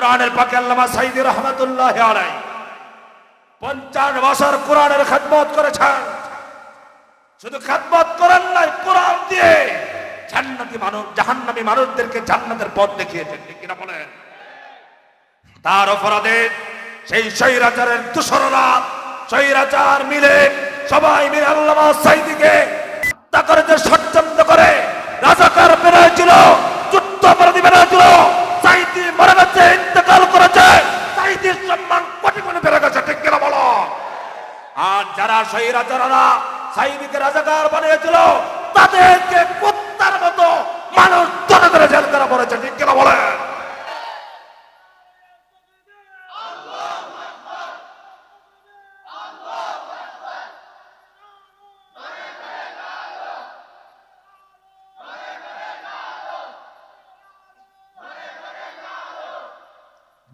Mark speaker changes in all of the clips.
Speaker 1: কোরআনের পাকে আল্লামা সাঈদী রাহমাতুল্লাহি আলাইহি 50 বছর কোরআনের খেদমত করেছেন। শুধু খেদমত করেন নাই, কোরআন দিয়ে জান্নাতি মানুষ জাহান্নামী মানুষদেরকে জান্নাতের পথ দেখিয়েছেন, ঠিক কিনা বলেন? তার অপরাধে সেই স্বৈরাচারের দোসররা স্বৈরাচার মিলে সবাই মিলে আল্লামা সাঈদীকে হত্যা করে, যে ষড়যন্ত্র করে রাজাকার বেরিয়েছিল, যুদ্ধাপরাধী বেরিয়েছিল। সাঈদী মারা গেছে, ইন্তেকাল করেছে, সাঈদীর সম্মান কোটি গুণে বেড়ে গেছে, ঠিক কিনা বলো? আর যারা স্বৈরাচাররা সাঈদীকে রাজাকার বানিয়েছিল তাদেরকে কুত্তার মতো মানুষ ধরে ধরে জেল করা পড়েছে, ঠিক কিনা বলে?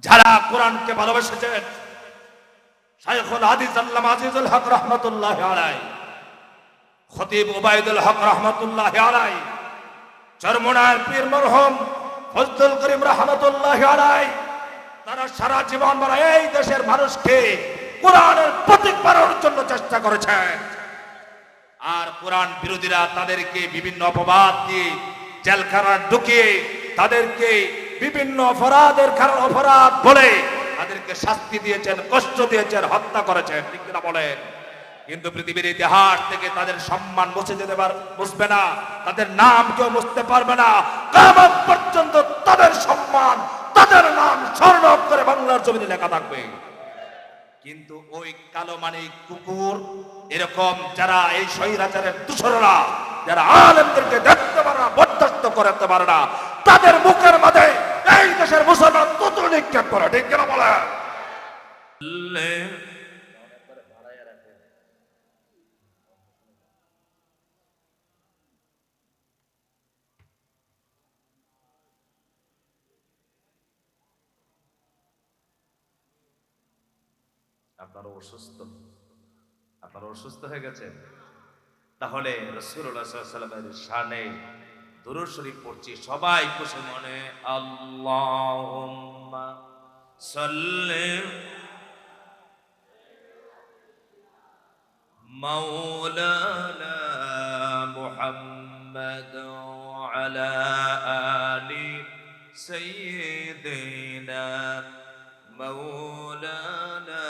Speaker 1: যারা কোরআনকে ভালোবেসেছেন, শাইখুল হাদিস আল্লামা আজিজুল হক রাহমাতুল্লাহি আলাইহি, খতিব উবাইদুল হক রাহমাতুল্লাহি আলাইহি, চরমোনার পীর মরহুম ফজলুল করিম রাহমাতুল্লাহি আলাইহি, তারা সারা জীবন ভরা এই দেশের মানুষকে কোরআনের প্রতীক বানানোর জন্য চেষ্টা করেছেন। আর কোরআন বিরোধীরা তাদেরকে বিভিন্ন অপবাদ দিয়ে জেলখানায় ঢুকিয়ে তাদেরকে বিভিন্ন অপরাধের কারণ অপরাধ বলে তাদেরকে শাস্তি দিয়েছেন, কষ্ট দিয়েছেন, হত্যা করেছেন, ঠিক কিনা বলেন? কিন্তু পৃথিবীর ইতিহাস থেকে তাদের সম্মান মুছবে না, তাদের নাম কেউ মুছতে পারবে না। কিয়ামত পর্যন্ত তাদের সম্মান, তাদের নাম স্মরণ করে বাংলার জমিনে লেখা থাকবে। কিন্তু ওই কালো মানিক কুকুর এরকম যারা এই স্বৈরাচারের দোসররা, যারা আলেমদেরকে দেখতে পারে না, বরদাস্ত করতে পারে না, তাদের মুখের মাঝে এই দেশের মুসলমান তত নিক্ষেপ করে, ঠিক কিনা বলে? আপনারা অসুস্থ হয়ে গেছেন, তাহলে রাসূলুল্লাহ সাল্লাল্লাহু আলাইহি ওয়াসাল্লামের শানে দুরূদ শরীফ পড়ছি সবাই খুশি মনে। আল্লাহুম্মা সাল্লি মাওলানা মুহাম্মাদ ওয়া আলা আলি সাইয়্যিদিনা মাওলানা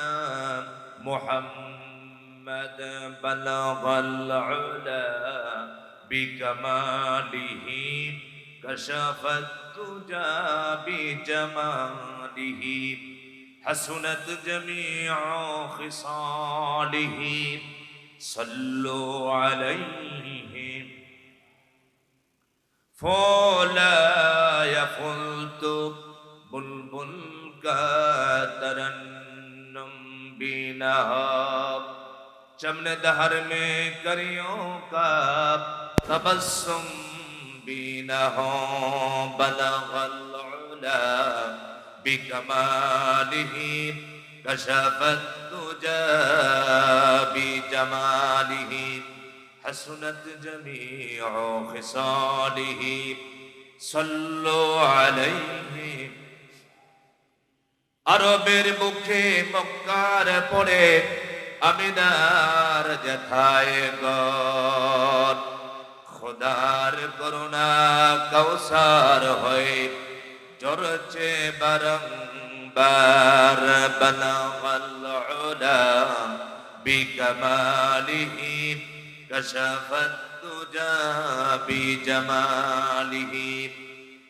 Speaker 1: মুহাম্মাদ বালাগাল উলা বিকামালিহি কাশাফাত তুজা বিজামালিহি হাসুনাত জামিউ খিসালিহি সাল্লু আলাইহি ফালা ইয়াফুলতু বুলবুল কাতারান্নুম বিনাহাব चमन दहर में करियों का तबस्सुम बीना हो बलगल उला बिकमालिही कशफत तुजा बिजमालिही हसनत जमीउ खिसालिही सल्लु अलैहि। আরবের মুখে মক্কার পরে আমিনার জেঠায় গর খোদার করুণা কৌসার হয়ে জরছে বারংবার বালাগাল উলা বিকামালিহি কাশাফাত তুজা বিজামালিহি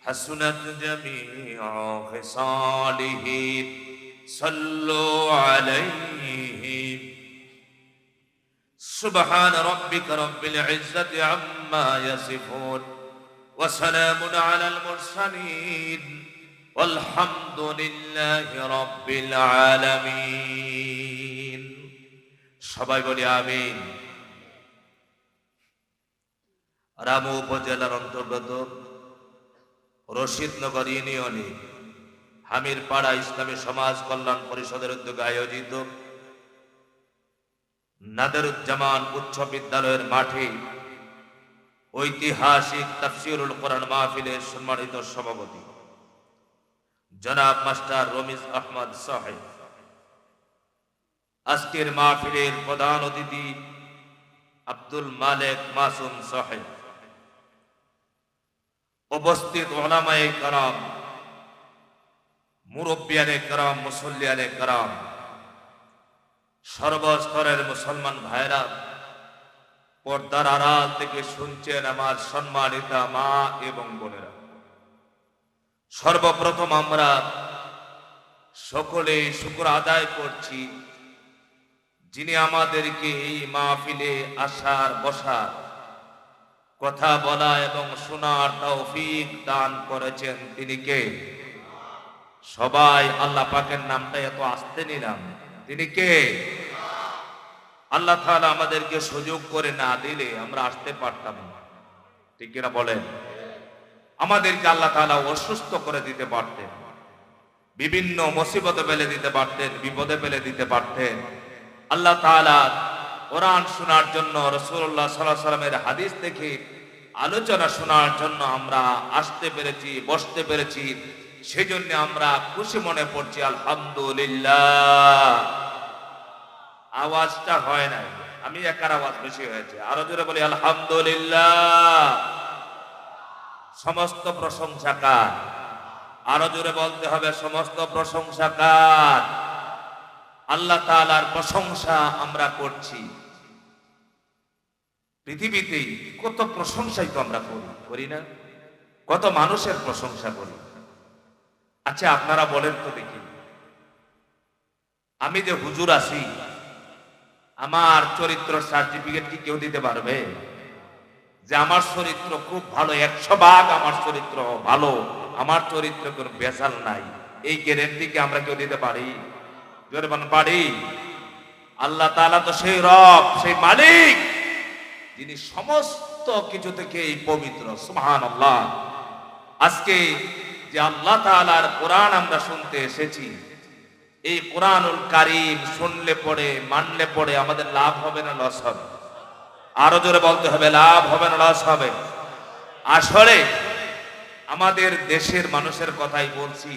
Speaker 1: হাসুনাত জামিউ খিসালিহি সাল্লু আলাইহি। سبحان ربك رب العزة عما يصفون وسلام على المرسلين والحمد لله رب العالمين। সবাই বলি আমিন। রামু উপজেলার অন্তর্গত রশিদনগর ইউনিয়নে হামিরপাড়া ইসলামী সমাজ কল্যাণ পরিষদের উদ্যোগে আয়োজিত নাদেরুজ্জামান উচ্চ বিদ্যালয়ের মাঠে ঐতিহাসিক তাফসীরুল কোরআন মাহফিলের সম্মানিত সভাপতি জনাব মাস্টার রমিজ আহমদ সাহেব, আজকের মাহফিলের প্রধান অতিথি আব্দুল মালেক মাসুম সাহেব, উপস্থিত উলামায়ে কেরাম, মুরব্বিয়ানে কেরাম, মুসল্লিয়ানে কেরাম, সর্বস্তরের মুসলমান ভাইরা, পর্দার আড়াল থেকে শুনছেন আমার সম্মানিতা মা এবং বোনেরা, সর্বপ্রথম আমরা সকলে শুকর আদায় করছি যিনি আমাদেরকে এই মাহফিলে আসার, বসার, কথা বলা এবং শোনার তৌফিক দান করেছেন। তিনি কে? সবাই আল্লাহ পাকের নামটা এত আস্তে নিলাম, তিনি কে? আল্লাহ তাআলা আমাদেরকে সুযোগ করে না দিলে আমরা আসতে পারতাম না, ঠিক কিনা বলেন? আমাদেরকে আল্লাহ তাআলা অসুস্থ করে দিতে পারতেন, বিভিন্ন মুসিবতে ফেলে দিতে পারতেন, বিপদে ফেলে দিতে পারতেন। আল্লাহ তাআলা কোরআন শোনার জন্য, রাসূলুল্লাহ সাল্লাল্লাহু আলাইহি ওয়াসাল্লামের হাদিস থেকে আলোচনা শোনার জন্য আমরা আসতে পেরেছি, বসতে পেরেছি। সেজন্য আমরা খুশি মনে পড়ছি, আলহামদুলিল্লাহ। আওয়াজটা হয় নাই, আমি একার আওয়াজ বেশি হয়েছে, আরো জোরে বলি আলহামদুলিল্লাহ। সমস্ত প্রশংসা কার? আরো জোরে বলতে হবে, সমস্ত প্রশংসা কার? আল্লাহ তাআলার প্রশংসা আমরা করছি। পৃথিবীতে কত প্রশংসাই তো আমরা করি না? কত মানুষের প্রশংসা করি। আচ্ছা আপনারা বলেন তো দেখি, আমি যে হুজুর আছি, আমার চরিত্র সার্টিফিকেট কি কেউ দিতে পারবে? যে আমার চরিত্র খুব ভালো, 100 ভাগ আমার চরিত্র ভালো, আমার চরিত্র কোনো ভেজাল নাই, এই গ্যারান্টি কি আমরা কেউ দিতে পারি? জোরে বলেন পারি? আল্লাহ তাআলা তো সেই রব, সেই মালিক, যিনি সমস্ত কিছু থেকে পবিত্র। সুবহানাল্লাহ। আজকে যে আল্লাহ তাআলার কোরআন আমরা শুনতে এসেছি, এই কোরআনুল কারীম শুনলে পড়ে, মানলে পড়ে আমাদের লাভ হবে না লস হবে? আরো জোরে বলতে হবে, লাভ হবে না লস হবে? আসলে আমাদের দেশের মানুষের কথাই বলছি।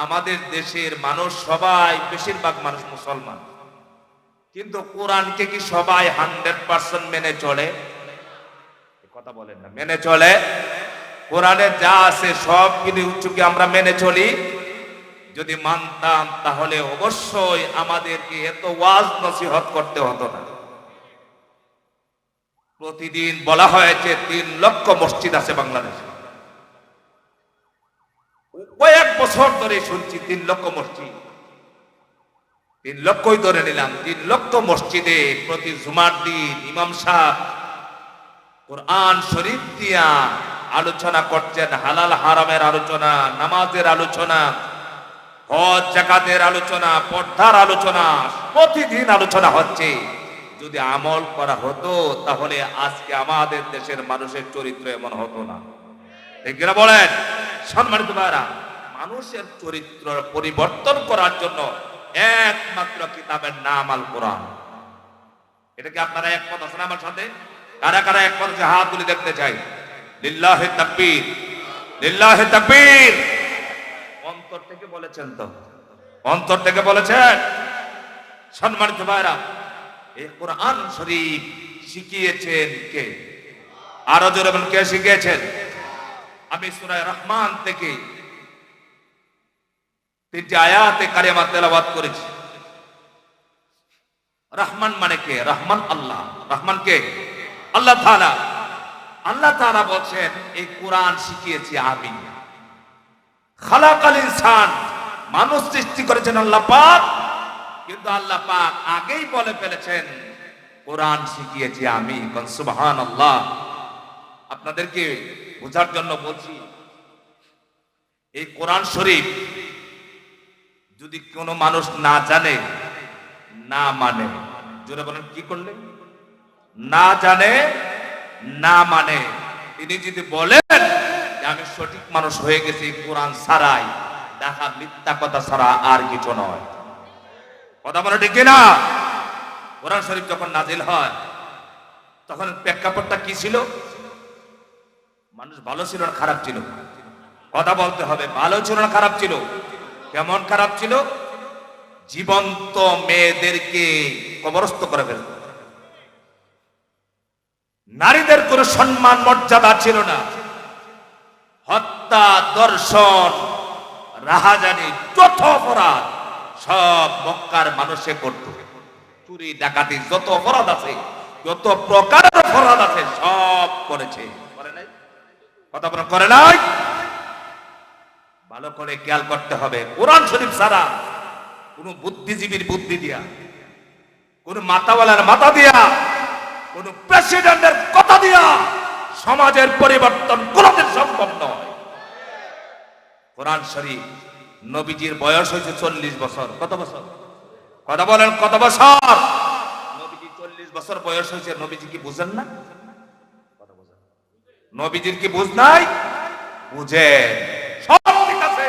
Speaker 1: আমাদের দেশের মানুষ সবাই, বেশিরভাগ মানুষ মুসলমান, কিন্তু কোরআনকে কি সবাই 100% মেনে চলে? কথা বলেন না, মেনে চলে? কোরআনে যা আছে সব কিছু কি আমরা মেনে চলি? যদি মানতাম তাহলে অবশ্যই আমাদেরকে এত ওয়াজ নসিহত করতে হতো না। প্রতিদিন বলা হয়েছে 3 লক্ষ মসজিদ আছে বাংলাদেশে। কয়েক বছর ধরে শুনছি 3 লক্ষ মসজিদ। 3 লক্ষই ধরে নিলাম, 3 লক্ষ মসজিদে প্রতি জুমার দিন ইমাম সাহেব কোরআন শরীফ দিয়া আলোচনা করছেন, হালাল হারামের আলোচনা, নামাজের আলোচনা, হজ যাকাতের আলোচনা, পর্দার আলোচনা, প্রতিদিন আলোচনা হচ্ছে। যদি আমল করা হতো তাহলে আজকে আমাদের দেশের মানুষের চরিত্র এমন হতো না, ঠিক কিনা বলেন? সম্মানিত ভাইরা, মানুষের চরিত্র পরিবর্তন করার জন্য একমাত্র কিতাবের নাম আল কোরআন। এটা কি আপনারা একমত আছেন আমার সাথে? কারা কারা একমত আছে হাত তুলে দেখতে চাই। লিল্লাহি তাকবীর, লিল্লাহি তাকবীর। অন্তর থেকে বলেছেন তো? অন্তর থেকে বলেছেন? সম্মানিত ভাইরা, এই কোরআন শরীফ শিখিয়েছেন কে? আরো জোরে বলেন, কে শিখিয়েছেন? আমি সূরা রহমান থেকে 3টি আয়াতে কারিমা তেলাওয়াত করেছি। রহমান মানে কে? রহমান আল্লাহ। রহমান কে? আল্লাহ তাআলা। আল্লাহ তাআলা বলছেন এই কোরআন শিখিয়েছি আমি। খালাকাল ইনসান, মানুষ সৃষ্টি করেছেন আল্লাহ পাক, কিন্তু আল্লাহ পাক আগেই বলে ফেলেছেন কোরআন শিখিয়েছি আমি। সুবহানাল্লাহ। আপনাদেরকে বোঝার জন্য বলছি, এই কোরআন শরীফ যদি কোনো মানুষ না জানে, না মানে, জোরে বলেন কি করলে? না জানে, না মানে, তিনি যদি বলেন যে আমি সঠিক মানুষ হয়ে গেছি কোরআন ছাড়াই, দেখা মিথ্যা কথা ছাড়া আর কিছু নয়। কথা বলে ঠিক না? কোরআন শরীফ যখন নাজিল হয় তখন প্রেক্ষাপটটা কি ছিল? মানুষ ভালো ছিল আর খারাপ ছিল? কথা বলতে হবে। ভালো ছিল না খারাপ ছিল? কেমন খারাপ ছিল? জীবন্ত মেয়েদেরকে কবরস্থ করে ফেলত। নারীদের কোনো সম্মান মর্যাদা ছিল না। হত্যা, দর্শন, রাহাজানি, যত অপরাধ সব মক্কার মানুষে করত। চুরি ডাকাতি যত অপরাধ আছে, যত প্রকারের অপরাধ আছে সব করেছে। করে নাই? কথা বলা করে নাই? ভালো করে খেয়াল করতে হবে। কোরআন শরীফ ছাড়া কোন বুদ্ধিজীবীর বুদ্ধি দিয়া, কোন মাতাওয়ালার মাথা দিয়া, কোন প্রেসিডেন্টের কথা দিয়া সমাজের পরিবর্তন কোনদিন সম্ভব নয়। কোরআন শরীফ, নবীজির বয়স হয়েছে 40 বছর। কত বছর? কথা বলেন কত বছর? নবীজি 40 বছর বয়স হয়েছে। নবীজি কি বুঝেন না? কথা বুঝেন? নবীজির কি বুঝ নাই? বুঝেন, সব ঠিক আছে,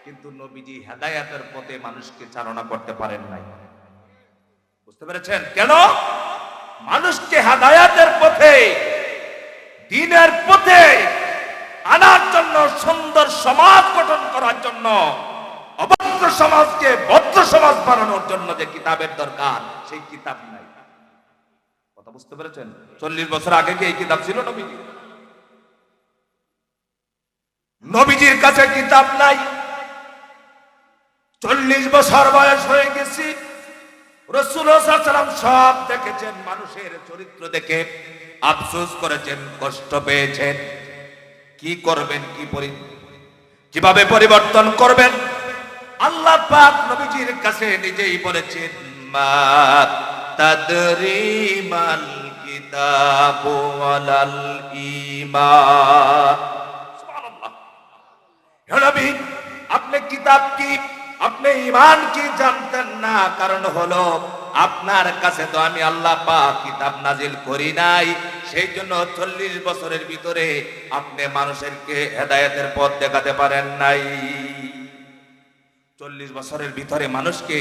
Speaker 1: কিন্তু নবীজি হেদায়েতের পথে মানুষকে চালনা করতে পারেন নাই। বুঝতে পেরেছেন? কেন? মানুষকে হেদায়েতের পথে, দ্বীনের পথে আনার জন্য, সুন্দর সমাজ গঠন করার জন্য, অভদ্র সমাজকে ভদ্র সমাজ বানানোর জন্য যে কিতাবের দরকার, সেই কিতাব নাই। কথা বুঝতে পেরেছেন? 40 বছর আগে কি এই কিতাব ছিল নবীজি? নবীজির কাছে কিতাব নাই। 40 বছর বয়স হয়ে গেছি। রাসূলুল্লাহ সাল্লাল্লাহু আলাইহি ওয়াসাল্লাম সব দেখেছেন, মানুষের চরিত্র দেখে আফসোস করেছেন, কষ্ট পেয়েছেন। কি করবেন, কিভাবে পরিবর্তন করবেন? আল্লাহ পাক নবীজির কাছে নিজেই বলেছেন, মা তাদরি মাল কিতাবু ওয়ালাল ঈমান। সুবহানাল্লাহ। হে নবী, আপনি কিতাব কি, আপনি ঈমান কি জানতেন না? কারণ হলো আপনার কাছে তো আমি আল্লাহ পাক কিতাব নাজিল করি নাই। সেই জন্য 40 বছরের ভিতরে আপনি মানুষেরকে হেদায়েতের পথ দেখাতে পারেন নাই। 40 বছরের ভিতরে মানুষকে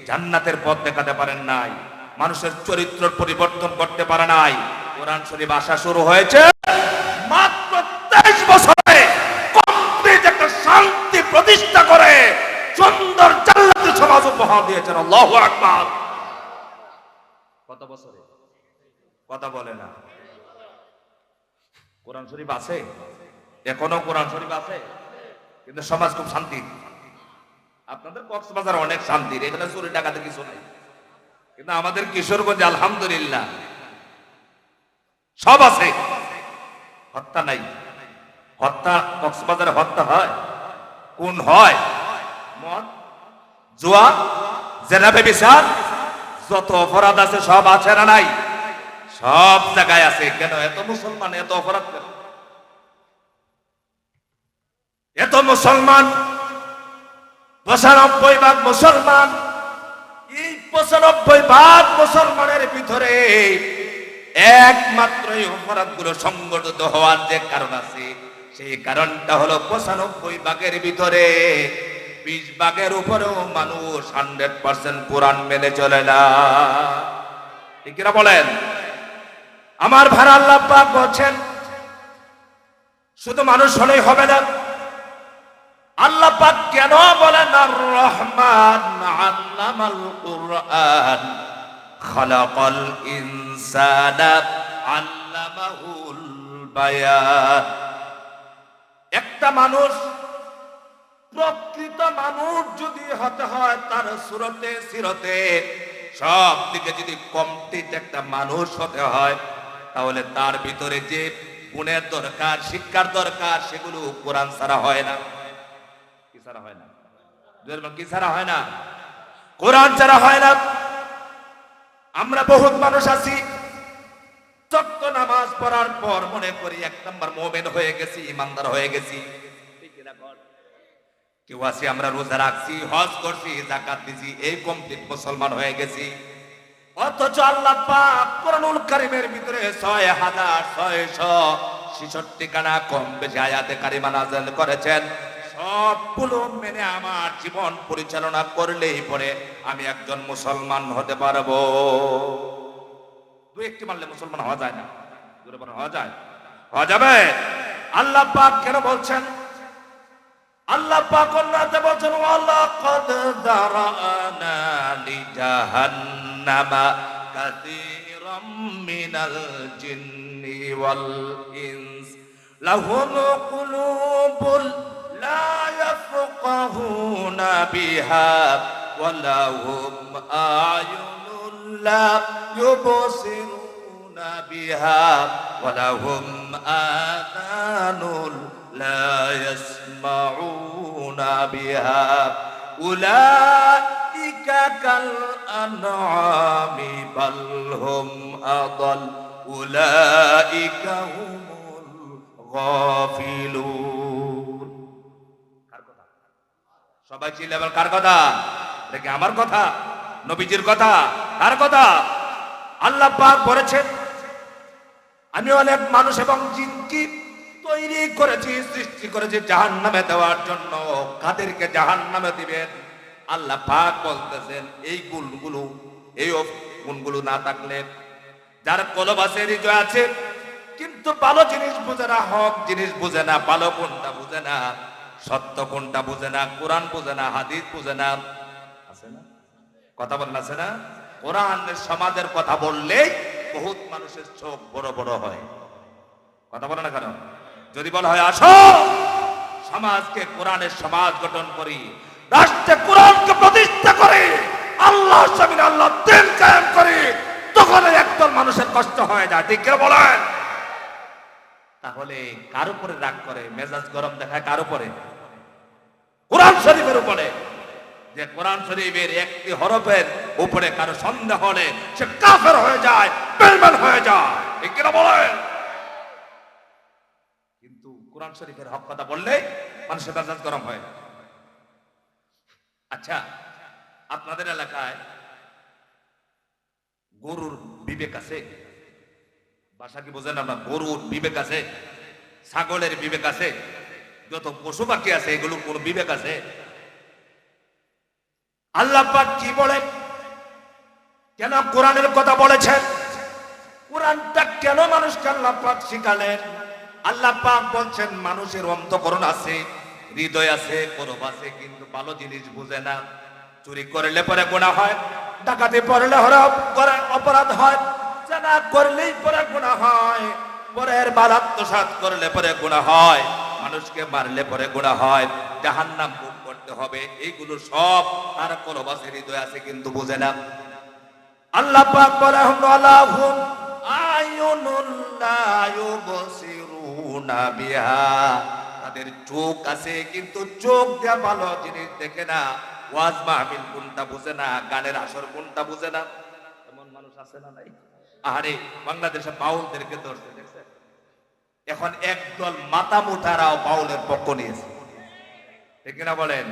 Speaker 1: জান্নাতের পথ দেখাতে পারেন নাই, মানুষের চরিত্র পরিবর্তন করতে পারে নাই। কোরআন শরীফ আসা শুরু হয়েছে মাত্র 23 বছরে, কমপ্লিট একটা শান্তি প্রতিষ্ঠা করে সুন্দর জান্নাতি সমাজ উপহার দিয়েছেন। আল্লাহু আকবার। কত বছরে? কথা বলে না। কোরআন শরীফ আছে, এখনো কোরআন শরীফ আছে, কিন্তু সমাজ খুব শান্তি। আপনাদের কক্সবাজার অনেক শান্তির, এখানে চুরি ডাকাতি কিছু নাই, কিন্তু আমাদের কিশোরগঞ্জে আলহামদুলিল্লাহ সব আছে। হত্যা নাই। হত্যা কক্সবাজারে হত্যা হয়, খুন হয়, মদ, জুয়া, জেনা, ব্যভিচার, যত অপরাধ আছে সব আছে না নাই? সব জায়গায় আছে। কেন? এত মুসলমান, এত অপরাধ কেন? এত মুসলমান, 95% মুসলমান। এই 95% মুসলমানের ভিতরে একমাত্র এই অপরাধগুলো সংগঠিত হওয়ার যে কারণ আছে, সেই কারণটা হলো 95% ভিতরে 20% উপরেও মানুষ 100% কোরআন মেনে চলে না। ঠিক কিনা বলেন? আমার ভাড়া আল্লাহ পাক বলছেন, শুধু মানুষ হলেই হবে না। আল্লাহ পাক কেন বলেন আর রহমান আল্লামাল কুরআন খালাকাল ইনসানা আল্লামাহুল বায়ান। একটা মানুষ, প্রকৃত মানুষ যদি হতে হয়, তার সুরতে সিরতে সব দিকে যদি কমপ্লিট একটা মানুষ হতে হয়, তাহলে তার ভিতরে যে গুণের দরকার, শিক্ষার দরকার, সেগুলো কোরআন ছাড়া হয় না। কি ছাড়া হয় না? কি ছাড়া হয় না? কোরআন ছাড়া হয় না। আমরা বহুত মানুষ আছি, যত নামাজ পড়ার পর মনে করি 1 নম্বর মুমিন হয়ে গেছি, ইমানদার হয়ে গেছি। কেউ আছি আমরা রোজা রাখছি, হজ করছি, যাকাত দিছি, এই কমপ্লিট মুসলমান হয়ে গেছি। অথচ আল্লাহ পাক কোরআনুল কারীমের ভিতরে 6666 খানা কম বেশি আয়াতে কারিমা নাযিল করেছেন। সবগুলো মেনে আমার জীবন পরিচালনা করলেই পরে আমি একজন মুসলমান হতে পারবো। 2-1টি মানলে মুসলমান হওয়া যায় না? হওয়া যায়? হওয়া যাবে? আল্লাহ পাক কেন বলছেন আল্লাহ পাক অন্যতে বলেন ওয়ালাকাদ যারানা লিজাহান্নামা কাসীরাম মিনাল জিন্নি ওয়াল ইনস লাহুম কুলুবুল লা ইয়াফকাহুনা বিহা ওয়া লাহুম আয়ুনুন লা ইউবসিরুনা বিহা ওয়া লাহুম আযানুন لا يسمعون بها أولئك كالأنعام بل هم أضل أولئك هم الغافلون সবাই চিল্লা বল কার কথা? এটা কি আমার কথা? নবীজির কথা? কার কথা? আল্লাহ পাক বলেছেন আমি অনেক মানুষ এবং জিনকে তৈরি করেছি, সৃষ্টি করেছি জাহান্নামে দেওয়ার জন্য। কাদেরকে জাহান্নামে দিবেন? আল্লাহ পাক বলতেছেন এই গুণগুলো না থাকলে, যার কলব আছে, হৃদয় আছে, কিন্তু ভালো জিনিস বুঝে না, হক জিনিস বুঝে না, ভালো কোনটা বুঝে না, সত্য কোনটা বুঝে না, কোরআন বুঝে না, হাদিস বুঝে না, আছে না? কথা বলেন আছে না? কোরআনের সমাজের কথা বললেই বহুত মানুষের চোখ বড় বড় হয়। কথা বলে না কেন? যদি বলা হয় আসো সমাজকে কোরআনের সমাজ গঠন করি, রাষ্ট্রে কোরআনকে প্রতিষ্ঠা করি, আল্লাহ জমিনে আল্লাহ দ্বীন কায়েম করি, তখন একদল মানুষের কষ্ট হয়ে যায়। ঠিক কি বলেন? তাহলে কার উপরে রাগ করে, মেজাজ গরম দেখায় কার উপরে? কোরআন শরীফের উপরে। যে কোরআন শরীফের একটি হরফের উপরে কারো সন্দেহ হলে সে কাফের হয়ে যায়, বেঈমান হয়ে যায়। ঠিক কি বলেন? কিন্তু কোরআন শরীফের হক কথা বললে মানুষের মেজাজ গরম হয়। আচ্ছা, আপনাদের এলাকায় গরুর বিবেক আছে? ভাষা কি বোঝেন আপনার? গরুর বিবেক আছে, ছাগলের বিবেক আছে, যত পশু পাখি আছে এগুলোর কোন বিবেক আছে? আল্লাহ পাক কি বলেন? কেন কোরআনের কথা বলেছেন? কোরআনটা কেন মানুষকে আল্লাহ পাক শিখালেন? আল্লাহ পাক বলছেন মানুষের অন্তঃকরণ আছে, হৃদয় আছে, কলব আছে, কিন্তু ভালো জিনিস বুঝে না। চুরি করলে পরে গুনাহ হয়, ডাকাতি করলে অপরাধ হয়, জানা করলেই পরে গুনাহ হয়, পরের মাল আত্মসাৎ করলে পরে গুনাহ হয়, মানুষকে মারলে পরে গুনাহ হয়, জাহান্নাম ভোগ করতে হবে। এইগুলো সব তার কলব আছে, হৃদয় আছে, কিন্তু বুঝে না। আল্লাহ পাক বলেন আলাহুম আয়ুনুন লা ইউবসিরুনা বিহা, তাদের চোখ আছে কিন্তু চোখ দিয়ে ভালো জিনিস দেখে না, ওয়াজ মাহফিল কোনটা বুঝে না, গানের আসর কোনটা বুঝে না। এমন মানুষ আছে না নাই? আরে বাংলাদেশে বাউলদেরকে ধরছে, দেখছেন? এখন একদল মাথা মুঠারাও বাউলের পক্ষ নিয়েছে। ঠিক না বলেন?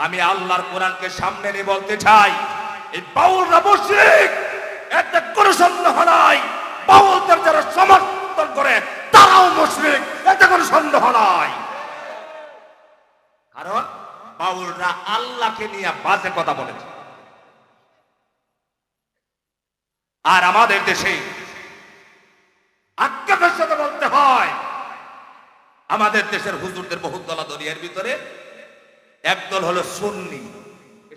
Speaker 1: আমি আল্লাহর কোরআনকে সামনে নিয়ে বলতে চাই, এই বাউলরা মুশরিক, এতে কোনো সন্দেহ নাই। বাউলদের যারা সমর্থন করে তারাও মুশরিক, এতে কোনো সন্দেহ নাই। কারণ বাউলরা আল্লাহকে নিয়ে বাজে কথা বলেছে। আর আমাদের দেশে আক্ষেপের সাথে বলতে হয়, আমাদের দেশের হুজুরদের বহুত দলাদলি, এর ভিতরে একদল হলো সুন্নি।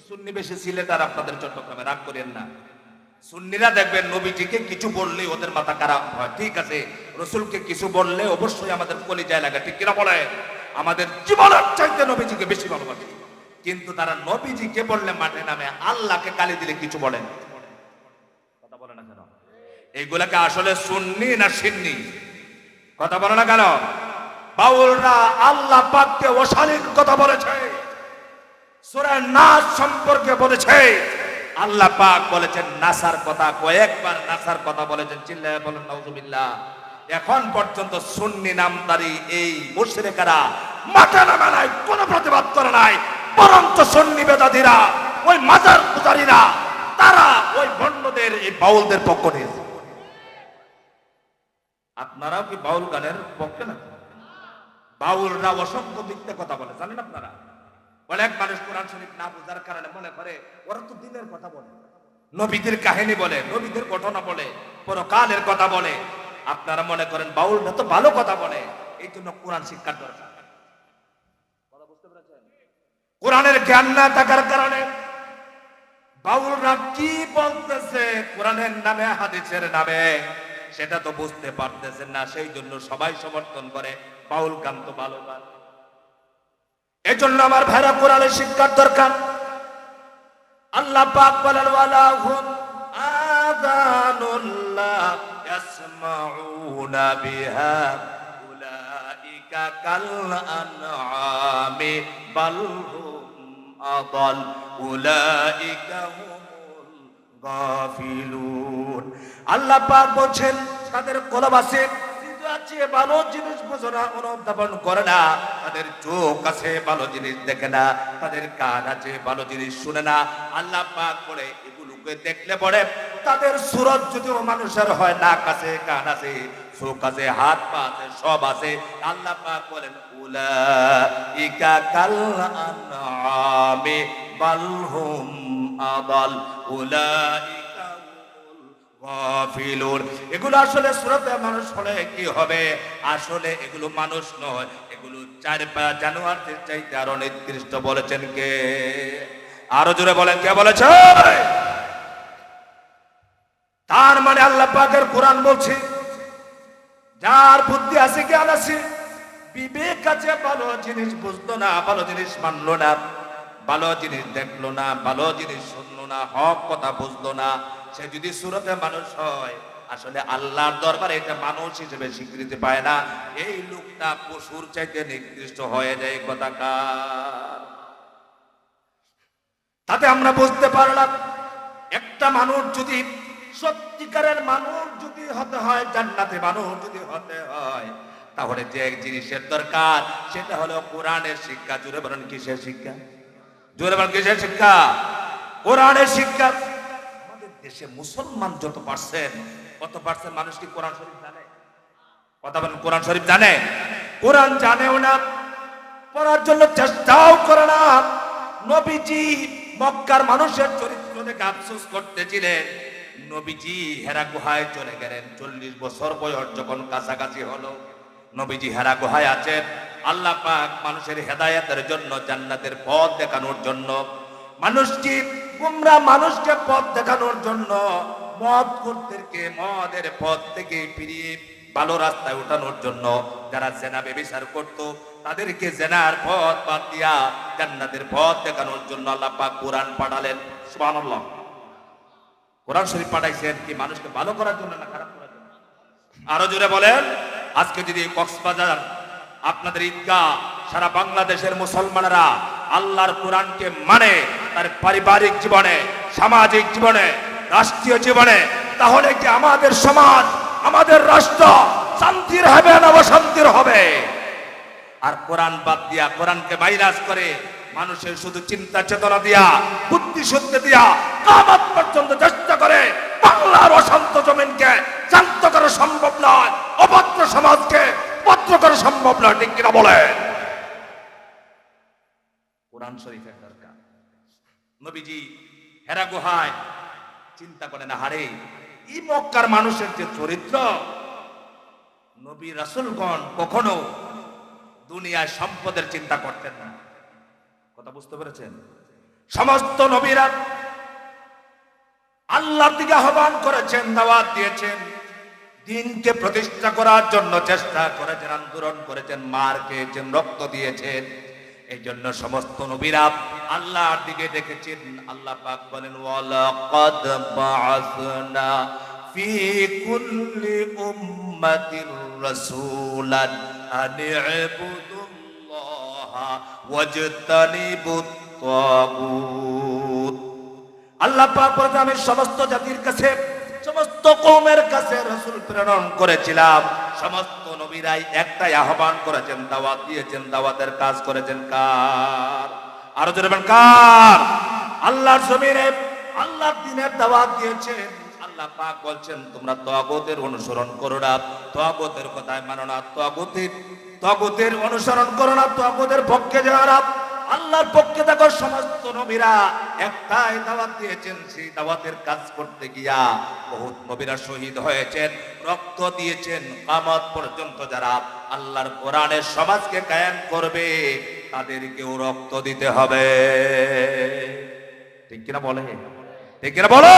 Speaker 1: সুন্নি বেশি সিলেটার আপনাদের চট্টগ্রামে, রাগ করেন না। সুন্নিরা দেখবেন নবীজিকে কিছু বললে ওদের মাথা খারাপ হয়, ঠিক আছে। রসুলকে কিছু বললে অবশ্যই আমাদের কলিজায় লাগে, ঠিক কিনা বলে? আমাদের জীবনের চাইতে নবীজিকে বেশি ভালোবাসে, কিন্তু তারা নবীজিকে বললে মাঠে নামে, আল্লাহকে গালি দিলে কিছু বলেন। কথা বলে না কেন? এইগুলাকে আসলে সুন্নি না সিন্নি? কথা বলে না কেন? বাউলরা আল্লাহ পাককে অশালীন কথা বলেছে, সূরা নাস সম্পর্কে বলেছে। আল্লাহ পাক বলেছেন নাসার কথা, কয়েকবার নাসার কথা বলেছেন, চিল্লায়ে বলেন নাউজুবিল্লাহ। এখন পর্যন্ত সুন্নি নামদারি এই মুশরিকেরা মাথা নামা নাই, কোনো প্রতিবাদ করে নাই, বরঞ্চ সুন্নি বেদাতীরা, ওই মাজার পূজারীরা, তারা ওই ভণ্ডদের, এই বাউলদের পক্ষ নিয়েছে। আপনারাও কি বাউল গানের পক্ষে না? বাউলরা অসংখ্য মিথ্যে কথা বলে, জানেন আপনারা? অনেক মানুষ কোরআন শরীফ না বোঝার কারণে মনে করে ওরা তো দিনের কথা বলে, নবীদের কাহিনী বলে, নবীদের ঘটনা বলে, পরকালের কথা বলে। আপনারা মনে করেন বাউলরা তো ভালো কথা বলে, এই জন্য কোরআন শিক্ষার দরকার। কথা বুঝতে পেরেছেন? কোরআনের জ্ঞান না থাকার কারণে বাউলরা কি বলতেছে কোরআনের নামে হাদিসের নামে সেটা তো বুঝতে পারতেছেন না, সেই জন্য সবাই সমর্থন করে বাউল গান তো ভালো গান। এই জন্য আমার ভাইরা কোরআনের শিক্ষার দরকার। আল্লাহ পাক বলেন ওয়ালাহুম আযানুল্লাহ ইয়াসমাউনা বিহা উলাইকা কাল আনআমি বাল হুম আদাল উলাইকা হুমুল গাফিলুন। আল্লাহ পাক বলেন তাদের কলব আছে, আছে ভালো জিনিস বোঝে না, অনুধাবন করে না, তাদের চোখ আছে ভালো জিনিস দেখে না, তাদের কান আছে ভালো জিনিস শুনে না। আল্লাহ পাক বলে এগুলোকে দেখলে পরে তাদের সুরত যদিও মানুষের হয়, নাক আছে, কান আছে, চোখ আছে, হাত পা আছে, সব আছে। আল্লাহ পাক বলেন উলাইকা কাল আনআমি বাল হুম আদাল উলাইকা গাফিলুন। এগুলো আসলে সুরতে মানুষ হলে কি হবে? আসলে এগুলো মানুষ নয়, এগুলো চার পা জানোয়ারদের চাইতে আরো নিকৃষ্ট। বলেছেন কে? আরো জোরে বলেন, কে বলেছে? তার মানে আল্লাহ পাকের কোরআন বলছে যার বুদ্ধি আছে, জ্ঞান আছে, বিবেক আছে, ভালো জিনিস বুঝলো না, ভালো জিনিস মানলো না, ভালো জিনিস দেখলো না, ভালো জিনিস শুনলো না, হক কথা বুঝলো না, সে যদি সুরতে মানুষ হয় আসলে আল্লাহর দরবারে এটা মানুষ হিসেবে স্বীকৃতি পায় না। এই লোকটা পশুর চাইতে নিকৃষ্ট হয়ে যায়। কথাকার তাতে আমরা বুঝতে পারলাম একটা মানুষ যদি সত্যিকারের মানুষ যদি হতে হয়, জান্নাতে মানুষ যদি হতে হয়, তাহলে যে জিনিসের দরকার সেটা হলো কোরআনের শিক্ষা। জোরে বলেন কিসের শিক্ষা? জোরে বলেন কিসের শিক্ষা? কোরআনের শিক্ষা। আমাদের দেশে মুসলমান যত পার্সেন্ট, কত পার্সেন্ট মানুষ কি কোরআন শরীফ জানে? কথা বলেন, কোরআন শরীফ জানে? কোরআন জানেও না, পড়ার জন্য চেষ্টাও করে না। নবীজি মক্কার মানুষের চরিত্র দেখে আফসোস করতেছিলেন। নবীজি হেরা গুহায় চলে গেলেন। 40 বছর বয়স যখন কাছাকাছি হলো, নবীজি হেরা গুহায় আছেন। আল্লাহ পাক মানুষের হেদায়েতের জন্য, জান্নাতের পথ দেখানোর জন্য, মানুষকে গুমরা মানুষকে পথ দেখানোর জন্য মদের পথ থেকে ফিরিয়ে ভালো রাস্তায় ওঠানোর জন্য, যারা জেনা ব্যভিচার করত তাদেরকে জেনার পথ বাদ দিয়া জান্নাতের পথ দেখানোর জন্য আল্লাহ পাক কোরআন পাঠালেন। সুবহানাল্লাহ। কোরআন শরীফ পাঠাইছেন কি মানুষকে ভালো করার জন্য না খারাপ করার জন্য? আরো জোরে বলেন। আজকে যদি কক্সবাজার, আপনাদের ঈদগাহ, সারা বাংলাদেশের মুসলমানেরা আল্লাহর কোরআনকে মানে তার পারিবারিক জীবনে, সামাজিক জীবনে, রাষ্ট্রীয় জীবনে, তাহলে কি আমাদের সমাজ, আমাদের রাষ্ট্র শান্তির হবে না অশান্তির হবে? আর কোরআন বাদ দিয়া, কোরআনকে মাইনাস করে মানুষের শুধু চিন্তা চেতনা দিয়া, বুদ্ধি শুদ্ধি দিয়া কিয়ামত পর্যন্ত চেষ্টা করে বাংলার অশান্ত জমিনকে শান্ত করা সম্ভব নয়, অভদ্র সমাজকে ভদ্র করা সম্ভব নয়। ঠিক কিনা বলেন? কোরআন শরীফের দরকার। নবীজি হেরা গুহায় চিন্তা করে না, হারে এই মক্কার মানুষের যে চরিত্র, নবী রাসূলগণ কখনো দুনিয়ায় সম্পদের চিন্তা করতেন না। কথা বুঝতে পেরেছেন? সমস্ত নবীরা আল্লাহর দিকে আহ্বান করেছেন, দাওয়াত দিয়েছেন, দ্বীনকে প্রতিষ্ঠা করার জন্য চেষ্টা করেছেন, আন্দোলন করেছেন, মার খেয়েছেন, রক্ত দিয়েছেন। এই জন্য সমস্ত নবীরা আল্লাহর দিকে ডেকেছেন। আল্লাহ পাক বলেন ওয়ালাকাদ বাআসনা ফি কুল্লি উম্মাতির রাসূলান আন ইবুদুল্লাহা ওয়াজতানিবুত তাগুত। আল্লাহ পাক বলেন আমি সমস্ত জাতির কাছে, সমস্ত কওমের কাছে রাসূল প্রেরণ করেছিলাম। সমস্ত নবীরাই একটাই আহ্বান করেছেন, দাওয়াত দিয়েছেন, দাওয়াতের কাজ করেছেন কার? আরো জোরে বলেন কার? আল্লাহর জমিনে আল্লাহর দ্বীনের দাওয়াত দিয়েছেন। আল্লাহ পাক বলছেন তোমরা তাগুতের অনুসরণ করো না, তাগুতের কথায় মানো না, তাগুতের অনুসরণ করো না, তাগুতের পক্ষে যাও না, আল্লাহর পক্ষে দেখো। সমস্ত নবীরা একটাই দাওয়াত দিয়েছেন, সেই দাওয়াতের কাজ করতে গিয়া বহুত নবীরা শহীদ হয়েছেন, রক্ত দিয়েছেন। কিয়ামত পর্যন্ত যারা আল্লাহর কোরআনের সমাজকে কায়েম করবে তাদেরকেও রক্ত দিতে হবে। ঠিক কিনা বলে? ঠিক কিনা বলো?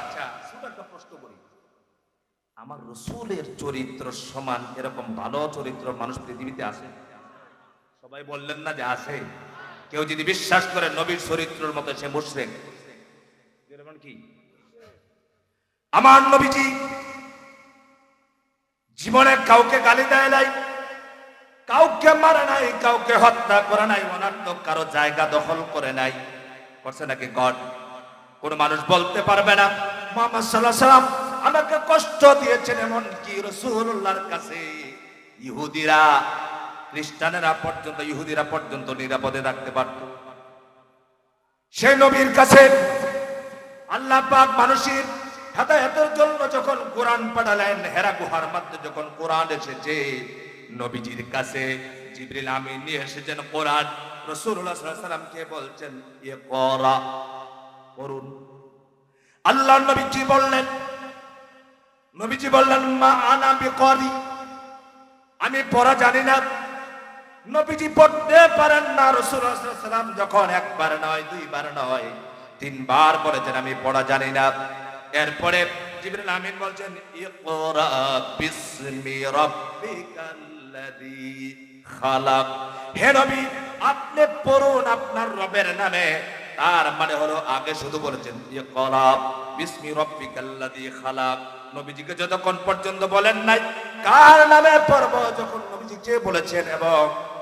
Speaker 1: আচ্ছা, ছোট একটা প্রশ্ন করি, আমার রাসূলের চরিত্র সমান এরকম ভালো চরিত্র মানুষ পৃথিবীতে আছে? সবাই বললেন না যে আছে। কেউ যদি বিশ্বাস করে নবীর চরিত্রের মতো সে মুশরিক। এরকম কি? আমার নবীজি জীবনে কাউকে গালি দেয় নাই, কাউকে মারে নাই, কাউকে হত্যা করে নাই, অনার্থক কারো জায়গা দখল করে নাই। করছে নাকি? গড। কোন মানুষ বলতে পারবে না মুহাম্মদ সাল্লাল্লাহু আলাইহি ওয়াসাল্লাম আমাকে কষ্ট দিয়েছেন। এমন কি রাসূলুল্লাহর কাছে ইহুদিরা, খ্রিস্টানেরা পর্যন্ত, ইহুদিরা পর্যন্ত নিরাপদে থাকতে পারত। সেই নবীর কাছে আল্লাহ পাক মানুষের হেদায়েতের জন্য যখন কোরআন পাঠালেন, হেরা গুহার মধ্যে যখন কোরআন এসেছে, নবীজির কাছে জিবরিল আমিন নিয়ে এসেছেন কোরআন। রাসূলুল্লাহ সাল্লাল্লাহু আলাইহি ওয়াসাল্লামকে বলছেন ইকরা, পড়ুন। আল্লাহ নবীজি বললেন মা আনা বিকরি, আমি পড়া জানি না। নবীজি পড়তে পারেন না। রাসূলুল্লাহ সাল্লাল্লাহু আলাইহি ওয়াসাল্লাম যখন একবার নয়, দুইবার নয়, তিনবার বলেছেন আমি পড়া জানি না। এরপরে জিবরিল আমিন বলছেন ইকরা বিসমি রাব্বিকাল্লাযী খালাক, হে নবী আপনি পড়ুন আপনার রবের নামে। তার মানে হলো আগে শুধু বলেছেন ইকরা বিসমি রাব্বিকাল্লাযী খালাক। নবীজিকে যতক্ষণ পর্যন্ত বলেন নাই কার নামে পড়ব, যখন নবীজি চেয়ে বলেছেন এবং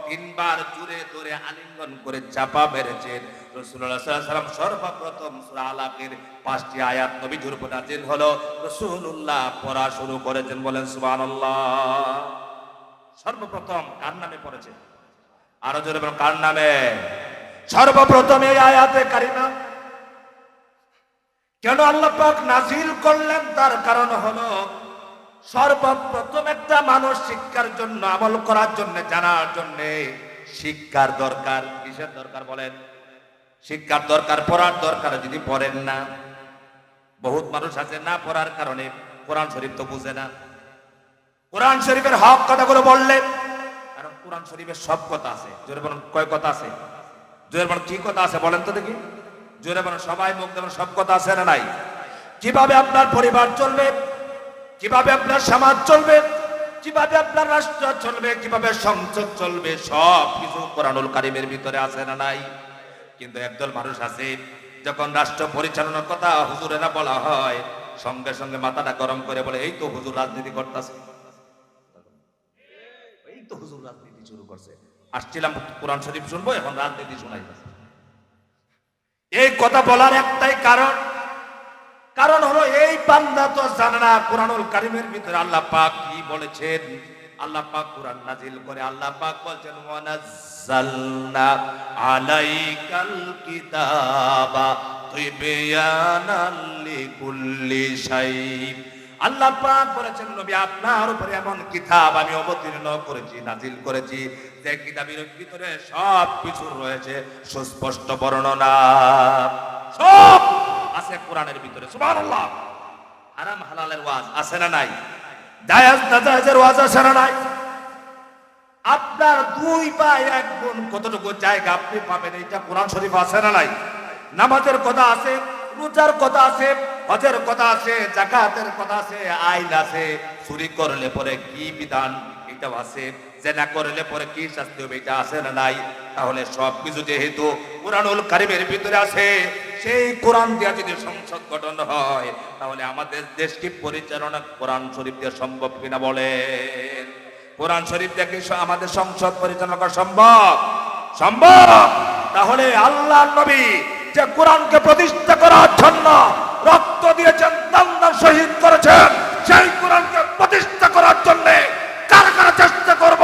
Speaker 1: তিনবার জুড়ে ধরে আলিঙ্গন করে চাপা মেরেছেন, রাসূলুল্লাহ সাল্লাল্লাহু আলাইহি ওয়াসাল্লাম সর্বপ্রথম সূরা আলাকের 5টি আয়াত নবীজির উপর নাযিল হলো। রাসূলুল্লাহ পড়া শুরু করেছেন, বলেন সুবহানাল্লাহ। সর্বপ্রথম কার নামে পড়েছেন? আরো জোরে বলেন, কার নামে? সর্বপ্রথম এই আয়াতে কারিমা কেন আল্লাহ পাক নাযিল করলেন? তার কারণ হলো সর্বপ্রথম একটা মানুষ শিক্ষার জন্য, আমল করার জন্য, জানার জন্য শিক্ষার দরকার। কিসের দরকার বলেন? শিক্ষার দরকার, পড়ার দরকার। যদি পড়েন না, বহুত মানুষ আছে না পড়ার কারণে কোরআন শরীফ তো বুঝে না। কোরআন শরীফের হক কথাগুলো বললেন, কারণ কোরআন শরীফের সব কথা আছে। জোরে বলেন, কয় কথা আছে? জোরে বলেন, কি কথা আছে বলেন তো দেখি। জোরে বলেন, সবাই মুখ দেবেন, সব কথা আছে না নাই? কিভাবে আপনার পরিবার চলবে, কিভাবে আপনার সমাজ চলবে, কিভাবে আপনার রাষ্ট্র চলবে, কিভাবে সংসদ চলবে, সব কিছু কোরআনুল কারীমের ভিতরে আছে না নাই? কিন্তু একদল মানুষ আছে, যখন রাষ্ট্র পরিচালনার কথা হুজুরেরা বলা হয়, সঙ্গে সঙ্গে মাথাটা গরম করে বলে এই তো হুজুর রাজনীতি করতেছে, এই তো হুজুর রাজনীতি শুরু করছে। আসছিলাম কোরআন শরীফ শুনবো, এখন রাজনীতি শোনাইতেছে। এই কথা বলার একটাই কারণ হলো এই বান্দা তো জানে না কোরআনুল কারীমের ভিতরে আল্লাহ পাক কি বলেছেন। আল্লাহ পাক কোরআন নাজিল করে আল্লাহ পাক বলছেন ওয়ানাজ্জালনা আলাইকাল কিতাবা তিবয়ানাল লিকুল্লি শাই। আল্লাহ পাক বলেছেন নবী আপনার উপরে এমন কিতাব আমি অবতীর্ণ করেছি, নাজিল করেছি, যে কিতাবের ভিতরে সব কিছু রয়েছে, সুস্পষ্ট বর্ণনা সব আছে কোরআনের ভিতরে। সুবহানাল্লাহ। হারাম হালালের ওয়াজ আছে না নাই? জায়েজ নাজায়েজের ওয়াজ আছে না নাই? আপনার দুই পায়ে এক গুণ কতটুকু জায়গা আপনি পাবেন, এটা কোরআন শরীফ আছে না নাই? নামাজের কথা আছে, রোজার কথা আছে, হজের কথা আছে, যাকাতের কথা আছে, আইন আছে, চুরি করলে পরে কি বিধান এটা আছে, জেনা করলে পরে কি শাস্তি হবে এটা আছে না নাই? তাহলে সবকিছু যেহেতু কোরআনুল কারীমের ভিতরে আছে, সেই কোরআন দিয়ে যদি সংসদ গঠন হয়, তাহলে আমাদের দেশকে পরিচালনা কোরআন শরীফ দিয়ে সম্ভব কিনা বলেন? কোরআন শরীফ দিয়ে কি আমাদের সংসদ পরিচালনা করা সম্ভব? সম্ভব। তাহলে আল্লাহ নবী যে কোরআনকে প্রতিষ্ঠা করার জন্য রক্ত দিয়েছেন, দাম শহীদ করেছেন, সেই কোরআনকে প্রতিষ্ঠা করার জন্য কারা কারা চেষ্টা করব,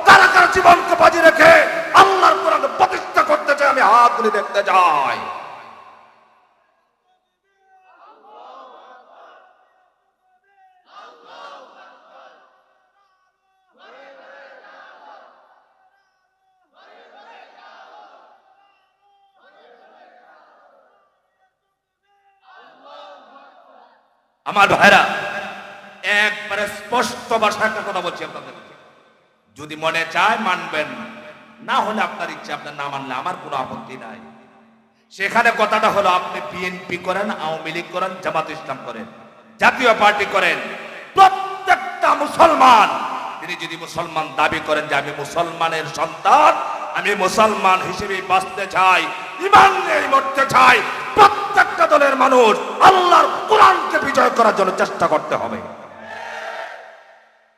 Speaker 1: কারা কারা জীবনকে বাজি রেখে আল্লাহর কোরআনকে প্রতিষ্ঠা করতে চাই, আমি হাত তুলে দেখতে চাই। আমার ভাইরা, একবারে স্পষ্ট ভাষায় একটা কথা বলছি আপনাদের, যদি মনে চায় মানবেন, না হলে আপনার ইচ্ছা, আপনার না মানলে আমার কোনো আপত্তি নাই। সেখানে কথাটা হলো আপনি বিএনপি করেন, আওয়ামী লীগ করেন, জামাত ইসলাম করেন, জাতীয় পার্টি করেন, প্রত্যেকটা মুসলমান তিনি যদি মুসলমান দাবি করেন যে আমি মুসলমানের সন্তান, আমি মুসলমান হিসেবে বাঁচতে চাই, ঈমান নিয়ে মরতে চাই, প্রত্যেকটা দলের মানুষ আল্লাহর কোরআনকে বিজয় করার জন্য চেষ্টা করতে হবে।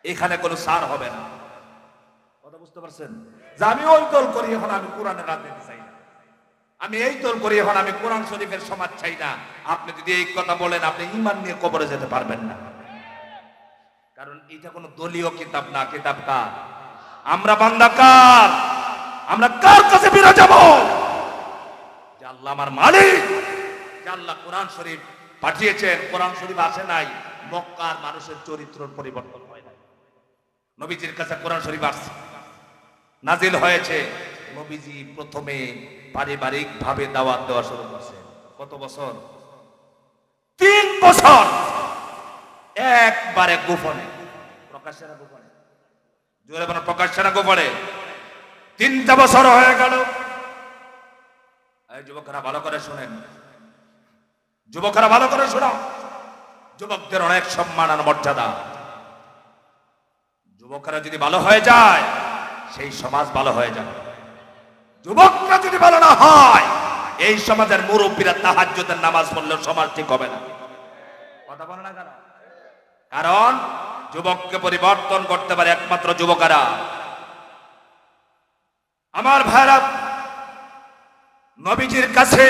Speaker 1: এখানে কোনো সার হবে না। কথা বুঝতে পারছেন? যে আমি ওই দল করি এখন আমি কোরআনের রাজনীতি চাই না, আমি এই দল করি এখন আমি কোরআন শরীফের সমাজ চাই না। আপনি যদি এই কথা বলেন আপনি ঈমান নিয়ে কবরে যেতে পারবেন না। কারণ এটা কোনো দলীয় কিতাব না। কিতাব কার? আমরা বান্দা কার? আমরা কার কাছে ফিরে যাব? যে আল্লাহ আমার মালিক, যে আল্লাহ কোরআন শরীফ পাঠিয়েছেন। কোরআন শরীফ আসে নাই মক্কার মানুষের চরিত্রের পরিবর্তন হয় নাই। নবীজির কাছে কোরআন শরীফ আসছে, নাজিল হয়েছে। নবীজি প্রথমে পারিবারিক ভাবে দাওয়াত দেওয়া শুরু করছেন। কত বছর? 3 বছর। একবারে গোপনে, প্রকাশ্যে না গোপনে? জোরে বলেন, প্রকাশ্যে না গোপনে? 3টা বছর হয়ে গেল। এই যুবকরা ভালো করে শুনেন, যুবকরা ভালো করে শোনো। যুবকদের অনেক সম্মান আর মর্যাদা। যুবকরা যদি ভালো হয়ে যায় সেই সমাজ ভালো হয়ে যাবে। যুবকরা যদি ভালো না হয় এই সমাজের মুরব্বীরা তাহাজ্জুদের নামাজ পড়লেও সমাজ ঠিক হবে না। কথা বলে না কেন? কারণ যুবককে পরিবর্তন করতে পারে একমাত্র যুবকেরা। আমার ভাইরা, নবীজির কাছে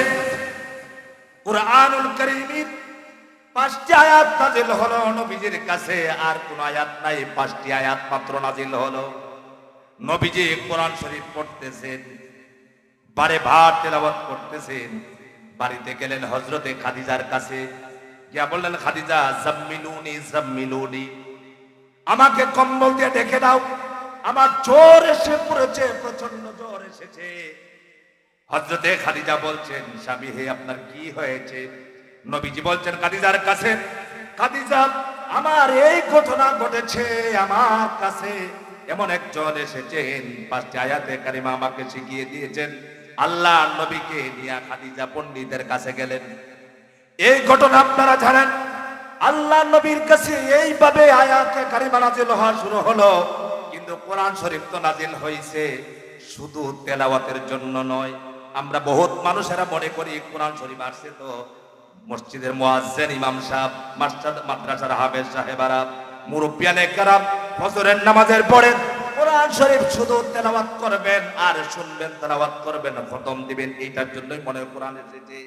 Speaker 1: কুরআনুল কারীমের 5টি আয়াত নাযিল হলো। নবীজির কাছে আর কোন আয়াত নাই, 5টি আয়াত মাত্র নাযিল হলো। নবীজি কোরআন শরীফ পড়তেছেন, বারে বার তেলাওয়াত করতেছেন। বাড়িতে গেলেন হযরতে খাদিজার কাছে, গিয়া বললেন, খাদিজা জাম্মিলুনি জাম্মিলুনি, আমাকে কম্বল দিয়ে ঢেকে দাও, আমার জ্বর এসে পড়েছে, প্রচন্ড জ্বর এসেছে। হযরতে খাদিজা বলছেন, স্বামী হে আপনার কি হয়েছে? নবীজি বলছেন খাদিজার কাছে, খাদিজা আমার এই ঘটনা ঘটেছে, আমার কাছে এমন একজন এসেছেন, 5টি আয়াতে কারিমা আমাকে শিখিয়ে দিয়েছেন। আল্লাহ নবীকে নিয়ে খাদিজা পণ্ডিতের কাছে গেলেন। এই ঘটনা আপনারা জানেন। আল্লাহ নবীর কাছে এইভাবে আয়াতে কারিমা নাযিল হওয়া শুরু হলো। কিন্তু কোরআন শরীফ তো নাযিল হয়েছে শুধু তেলাওয়াতের জন্য নয়। আমরা বহুত মানুষেরা মনে করি কোরআন শরীফ আসছে তো মসজিদের মুয়াজ্জিন, ইমাম সাহেব, মাদ্রাসার হাফেজ সাহেবারা, মুরব্বিয়ানে কেরাম ফজরের নামাজের পরে কোরআন শরীফ শুধু তেলাওয়াত করবেন আর শুনবেন, তেলাওয়াত করবেন, খতম দিবেন, এইটার জন্যই মনে কোরআন এসেছে।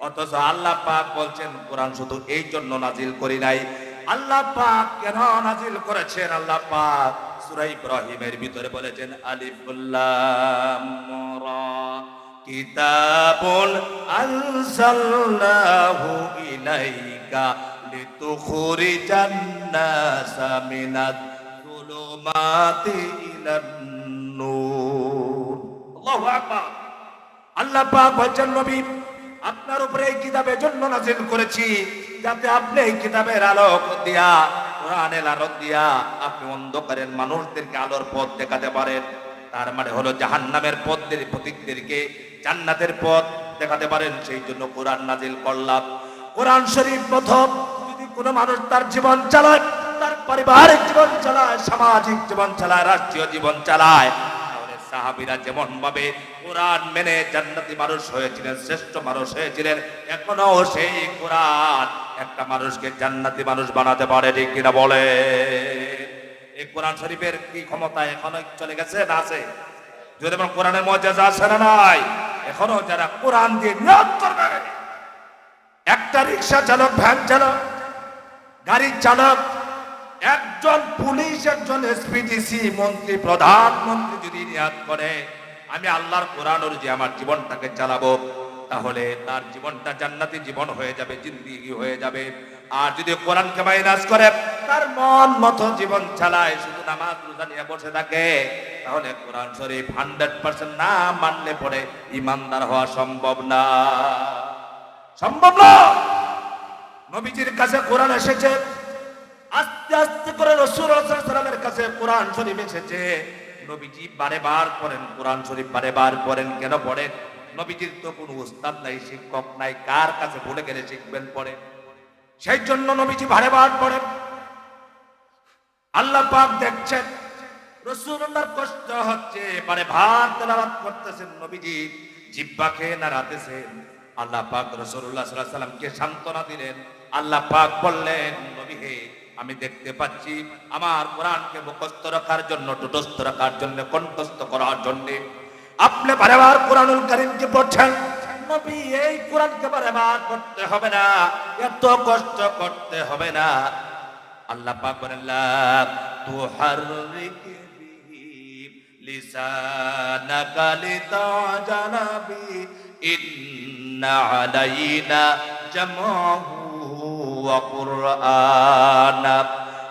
Speaker 1: অথচ আল্লাহ পাক বলছেন কোরআন শুধু এই জন্য নাজিল করি নাই। আল্লাহ পাক কেন নাজিল করেছেন? আল্লাহ পাক সূরা ইব্রাহিমের ভিতরে বলেছেন, আলিফ লাম রা কিতাবুন আনজালনাহু ইলাইকা লিতুখরিজান নাসা মিনাজ যুলুমাতি ইলান নূর। আল্লাহু আকবার। আল্লাহ পাক বলেন, নবী আপনার উপরে এই কিতাবের জন্য নাযিল করেছি যাতে আপনি এই কিতাবের আলোক দিয়া, কোরআনের আলোক দিয়া আপনি অন্ধকারের মানুষদেরকে আলোর পথ দেখাতে পারেন। তার মানে হলো জাহান্নামের পথিকদেরকে জান্নাতের পথ দেখাতে পারেন। সেই জন্য কোরআন নাযিল করলাম। কোরআন শরীফ প্রথম যদি কোনো মানুষ তার জীবন চালায়, তার পারিবারিক জীবন চালায়, সামাজিক জীবন চালায়, রাষ্ট্রীয় জীবন চালায়, তাহলে সাহাবীরা যেমন ভাবে কোরআন মেনে জান্নাতি মানুষ হয়েছিলেন, শ্রেষ্ঠ মানুষ হয়েছিলেন, এখনো সেই কোরআন একটা মানুষকে জান্নাতি মানুষ বানাতে পারে। ঠিক কিনা বলে? এই কোরআন শরীফের কি ক্ষমতা এখনো চলে গেছে না আছে? যদি কোরআনের মুজিজা আছে না নাই? এখনো যারা কোরআন দিয়ে নিয়ত করবে, একটা রিকশা চালক, ভ্যান চালক, গাড়ির চালক, একজন পুলিশ, একজন এসপিডিসি, মন্ত্রী, প্রধানমন্ত্রী যদি নিয়ত করে আমি আল্লাহর কোরআন অনুযায়ী আমার জীবনটাকে চালাবো, তাহলে তার জীবনটা জান্নাতি জীবন হয়ে যাবে, জিন্দেগি হয়ে যাবে। আর যদি কোরআনকে মাইনাস করে তার মন মতো জীবন চালায়, শুধু নামাজ রোজা নিয়ে বসে থাকে, তাহলে কোরআন শরীফ 100% না মানলে পরে ইমানদার হওয়া সম্ভব না, সম্ভব না। নবীজির কাছে কোরআন এসেছে, আস্তে আস্তে করে রাসূল সাল্লাল্লাহু আলাইহি ওয়াসাল্লামের কাছে কোরআন শরীফ এসেছে। নবীজি বারে বার পড়েন কোরআন শরীফ, বারে বার পড়েন। কেন পড়েন? নবীজির তো কোনো উস্তাদ নাই, শিক্ষক নাই, কার কাছে ভুলে গেলে শিখবেন পড়ে? সেই জন্য নবীজি বারে বার পড়েন। আল্লাহ পাক দেখছেন রাসূলুল্লাহর কষ্ট হচ্ছে, বারে বার তেলাওয়াত করতেছেন, নবীজি জিহ্বাকে নাড়াতেছেন। আল্লাহ পাক রাসূলুল্লাহ সাল্লাল্লাহু আলাইহি ওয়াসাল্লামকে সান্ত্বনা দিলেন। আল্লাহ পাক বললেন, নবী হে, আমি দেখতে পাচ্ছি আমার কোরআনকে মুখস্থ রাখার জন্য, ঠোঁটস্থ রাখার জন্য, কণ্ঠস্থ করার জন্য আপনি বারবার কোরআনুল কারীমকে পড়ছেন। নবী, এই কোরআনকে বারবার পড়তে হবে না, এত কষ্ট করতে হবে না। আল্লাহ পাক বলেন, লা তুহাররিক বিহি লিসানাকা লিতাজালা বি ইন্না আলাইনা জামাহু ওয়া কুরআনা।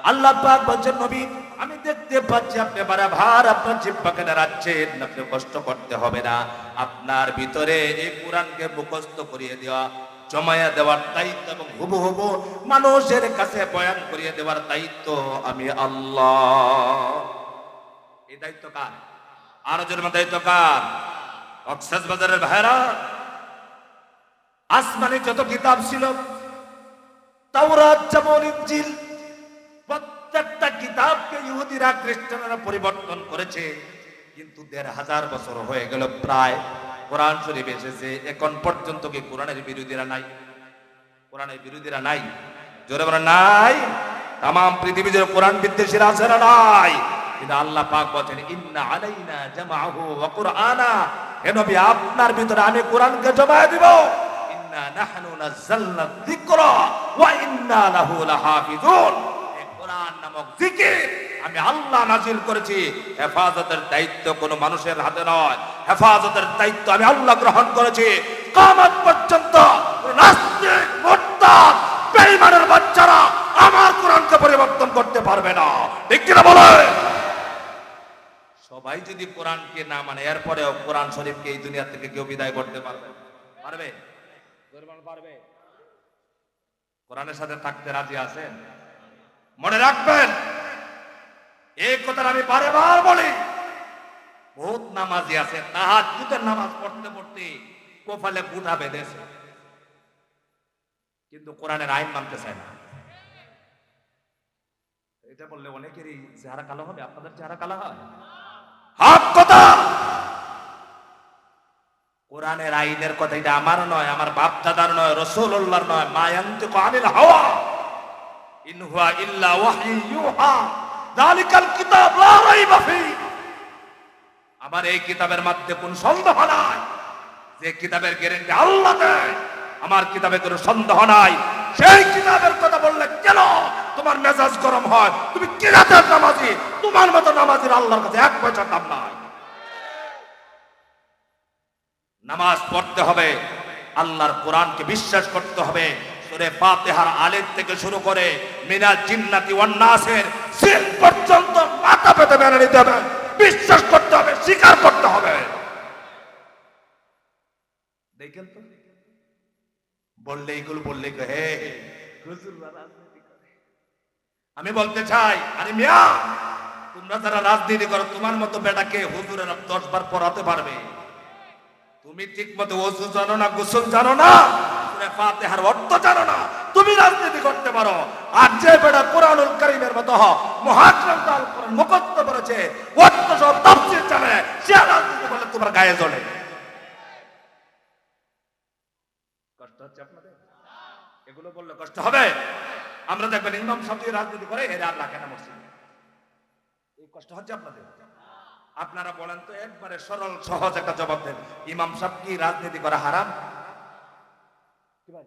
Speaker 1: আল্লাহ পাক বলেন, নবী আমি দেখতে পাচ্ছি আপনি বারবার আপনার জিহ্বাকে নাড়াচ্ছেন, আপনি কষ্ট করতে হবে না। আপনার ভিতরে এই কোরআনকে মুখস্থ করিয়ে দেওয়া, জমায়া দেওয়ার দায়িত্ব এবং হুবহু মানুষের কাছে বয়ান করিয়ে দেওয়ার দায়িত্ব আমি আল্লাহ। এই দায়িত্ব কার? আরো জন্ম দায়িত্ব কার? কক্সবাজারের ভাইরা, আসমানি যত কিতাব ছিল, তাওরাত যেমন ইনজিল, প্রত্যেকটা কিতাবকে ইহুদিরা খ্রিস্টানরা পরিবর্তন করেছে। কিন্তু ১৫০০ বছর হয়ে গেল প্রায়, কোরআন শরীফ এসেছে, এখন পর্যন্ত কি কোরআনের বিরোধীরা নাই? কোরআনের বিরোধীরা নাই? জোরে বলেন নাই? তাম পৃথিবী জুড়ে কোরআন বিদ্বেষীরা আছে না নাই? কিন্তু আল্লাহ পাক বলেন, ইন্না আলাইনা জামাহু ওয়া কুরআনা, হে নবী আপনার ভিতরে আমি কোরআনকে জমা দিব। ইন্না নাহনু নাযালনা যিকরা ওয়া ইন্না লাহু লাহাফিজুন। এই কোরআন নামক জিকির আমি আল্লাহ নাজিল করেছি। হেফাজতের দায়িত্ব কোনো মানুষের হাতে নয়, হেফাজতের দায়িত্ব আমি আল্লাহ গ্রহণ করেছি। কিয়ামত পর্যন্ত নাস্তিক, মুরতাদ, বেঈমানের বাচ্চারা আমার কোরআনকে পরিবর্তন করতে পারবে না। ঠিক কি না বলে? সবাই যদি কোরআনকে না মানে, এরপরেও কোরআন শরীফকে এই দুনিয়া থেকে কেউ বিদায় করতে পারবে? পারবে? পারবে? কোরআনের সাথে থাকতে রাজি আছেন? মনে রাখবেন, এই কথা আমি বারবার বলি। বহুত নামাজি আছে, তাহাজ্জুদের নামাজ পড়তে পড়তে কপালে গুটা বেঁধেছে, কিন্তু কোরআনের আইন মানতে চায় না। এটা বললে অনেকেরই চেহারা কালো হবে। আপনাদের চেহারা কালো হয়? হক কথা। কোরআনের আইনের কথা এটা আমার নয়, আমার বাপ দাদার নয়, রাসূলুল্লাহর নয়। মা ইয়ানতিকু আনিল হাওয়া ইন হুয়া ইল্লা ওয়াহয়ু ইউহা যালিকাল কিতাব লা রাইবা ফি। আমার এই কিতাবের মধ্যে কোন সন্দেহ নাই, যে কিতাবের গ্যারান্টি আল্লাহ দেয়, আমার কিতাবে কোনো সন্দেহ নাই। সেই কিতাবের কথা বললে কেন তোমার মেজাজ গরম হয়? তুমি কি রাতের নামাজি? তোমার মতো নামাজির আল্লাহর কাছে এক পয়সা দাম নাই। নামাজ পড়তে হবে, আল্লাহর কোরআনকে বিশ্বাস করতে হবে। সূরা ফাতিহার আলিফ থেকে শুরু করে মিনাল জিন্নাতি ওয়ান নাসের সিন পর্যন্ত মাথা পেতে মেনে নিতে হবে, বিশ্বাস করতে হবে, স্বীকার করতে হবে। দেখেন তো, বললে এইগুলো বললে হে হুজুররা রাজনীতি করে। আমি বলতে চাই, আরে মিয়া, তোমরা যারা রাজনীতি করো, তোমার মতো বেটাকে হুজুরেরা 10 বার পড়াতে পারবে? তুমি ঠিক মতো ওযু জানো না, গোসল জানো না, সূরা ফাতিহার অর্থ জানো না, তুমি রাজনীতি করতে পারো? আর যে বেটা কোরআনুল কারীমের মতো মহাগ্রন্থ আল কোরআন মুখস্থ করেছে, অর্থ সব তাফসীর জানে, সে রাজনীতি করলে তোমার গায়ে জ্বলে। কষ্ট হচ্ছে আপনাদের? এগুলো বললে কষ্ট হবে? আমরা দেখবেন ইমাম সাহেব রাজনীতি করে, এরা আর লাগে না মসজিদে। এই কষ্ট হচ্ছে আপনাদের? আপনারা বলেন তো, একবারে সরল সহজ একটা জবাব দেন, ইমাম সাহেব কি রাজনীতি করা হারাম? কি ভাই,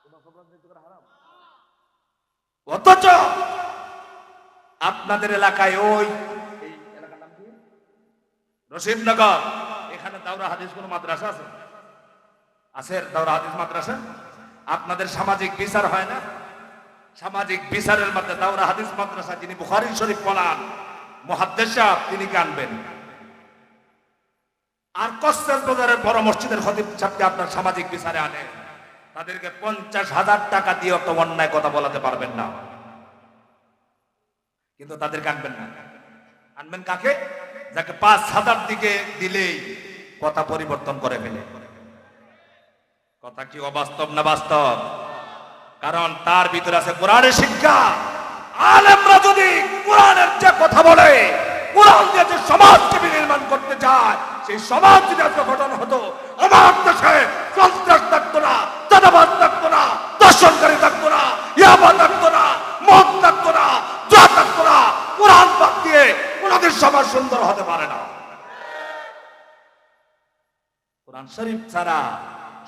Speaker 1: ইমাম সাহেব রাজনীতি করা হারাম? অথচ আপনাদের এলাকায় ওই এই এলাকার নাম কি রশিদনগর, এখানে দাওরা হাদিস কোন মাদ্রাসা আছে? আছে দাওরা হাদিস মাদ্রাসা? আপনাদের সামাজিক বিচার হয় না? সামাজিক বিচারের মধ্যে দাওরা হাদিস মাদ্রাসা, যিনি বুখারী শরীফ পড়ান মুহাদ্দিস সাহেব, তিনি আনবেন। আর কক্সবাজারের বড় মসজিদের খতিব সাহেবকে আপনার সামাজিক বিচারে আনে, তাদেরকে 50,000 টাকা দিয়ে একটা অন্যায় কথা বলাতে পারবেন না, কিন্তু তাদেরকে আনবেন না। আনবেন কাকে? যাকে 5,000 দিকে দিলেই কথা পরিবর্তন করে ফেলে। কথা কি অবাস্তব না বাস্তব? কারণ তার ভিতরে আছে কোরআনের শিক্ষা। আলেমরা যদি কোরআনের যে কথা বলে, কোরআন দিয়ে যে সমাজকে বিনির্মাণ করতে চায়, সেই সমাজ যদি আজকে গঠন হতো, আমার দেশে সন্ত্রাস থাকতো না, চাঁদাবাজ থাকতো না, দর্শনকারী থাকতো না, ইয়াবা থাকতো না, মদ থাকতো না, জুয়া থাকতো না। কোরআন বাদ দিয়ে কোনদিন সমাজ সুন্দর হতে পারে না। কোরআন শরীফ ছাড়া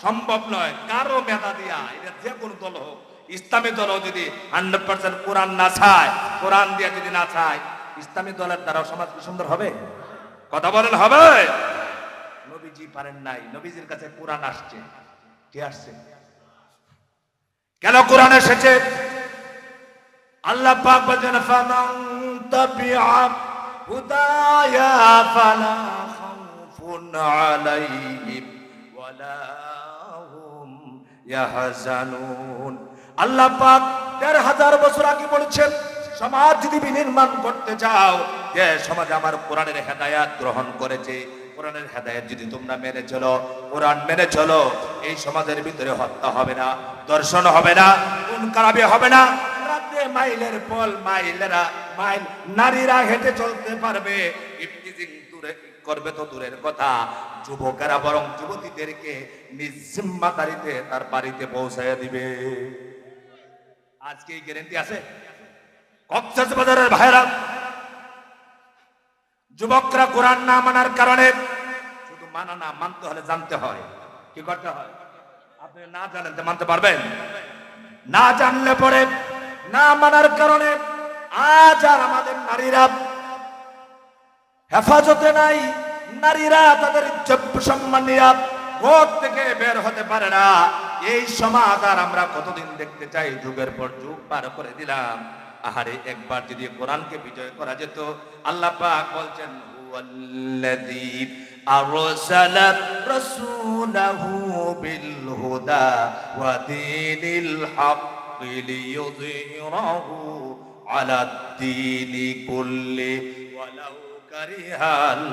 Speaker 1: সম্ভব নয়। কারো মেধা দিয়া, এটা যে কোনো দল হোক, ইসলামী দলও যদি 100% কোরআন না চায়, কোরআন দিয়া যদি না চায়, ইসলামী দলের দ্বারা সমাজ কি সুন্দর হবে? কথা বলেন হবে? নবীজি পারেন নাই, নবীজির কাছে কোরআন আসছে। কে আসছে? কেন কোরআন এসেছে? আল্লাহ পাক বলেন, ফামান তাবিআ হুদায়া ফালা খাউফুন আলাইহিম ওয়ালা হুম ইয়াহজানুন। আল্লাহ পাক ১,৫০০ বছর আগে বলেছেন, সমাজ যদি বিনির্মাণ করতে চাও, যে সমাজ আমার কোরআনের হেদায়াত গ্রহণ করেছে, কোরআনের হেদায়াত যদি তোমরা মেনে চলো, কোরআন মেনে চলো, এই সমাজের ভিতরে হত্যা হবে না, দর্শন হবে না, খুন খারাপি হবে না। রাতে মাইলের পর মাইল নারীরা হেঁটে চলতে পারবে। ইফতিজিং দূরে করবে তো দূরের কথা, যুবকেরা বরং যুবতীদেরকে নিজ জিম্মাদারিতে তার বাড়িতে পৌঁছায় দিবে। আজকে এই গ্যারান্টি আছে? কক্সবাজারের ভাইরা, যুবকরা কোরআন না মানার কারণে, শুধু মানা না, মানতে হলে জানতে হয়। কি করতে হয়? আপনি না জানেন তো মানতে পারবেন না? জানলে পরে না মানার কারণে আজ আর আমাদের নারীরা হেফাজতে নাই। নারীরা তাদের ইজ্জত সম্মান নিয়ে ঘর থেকে বের হতে পারে না। এই সমাজ আর আমরা কতদিন দেখতে চাই? যুগের পর যুগ পার করে দিলাম। আহারে, একবার যদি কোরআনকে বিজয় করা যেত। আল্লাহ পাক বলছেন, হুয়াল্লাযী আরসালা রাসূলাহু বিল হুদা ওয়া দীনিল হাক্কি লিইয়ুযহিরাহু আলাদ দীনি কুল্লি ওয়ালাউ কারিহাল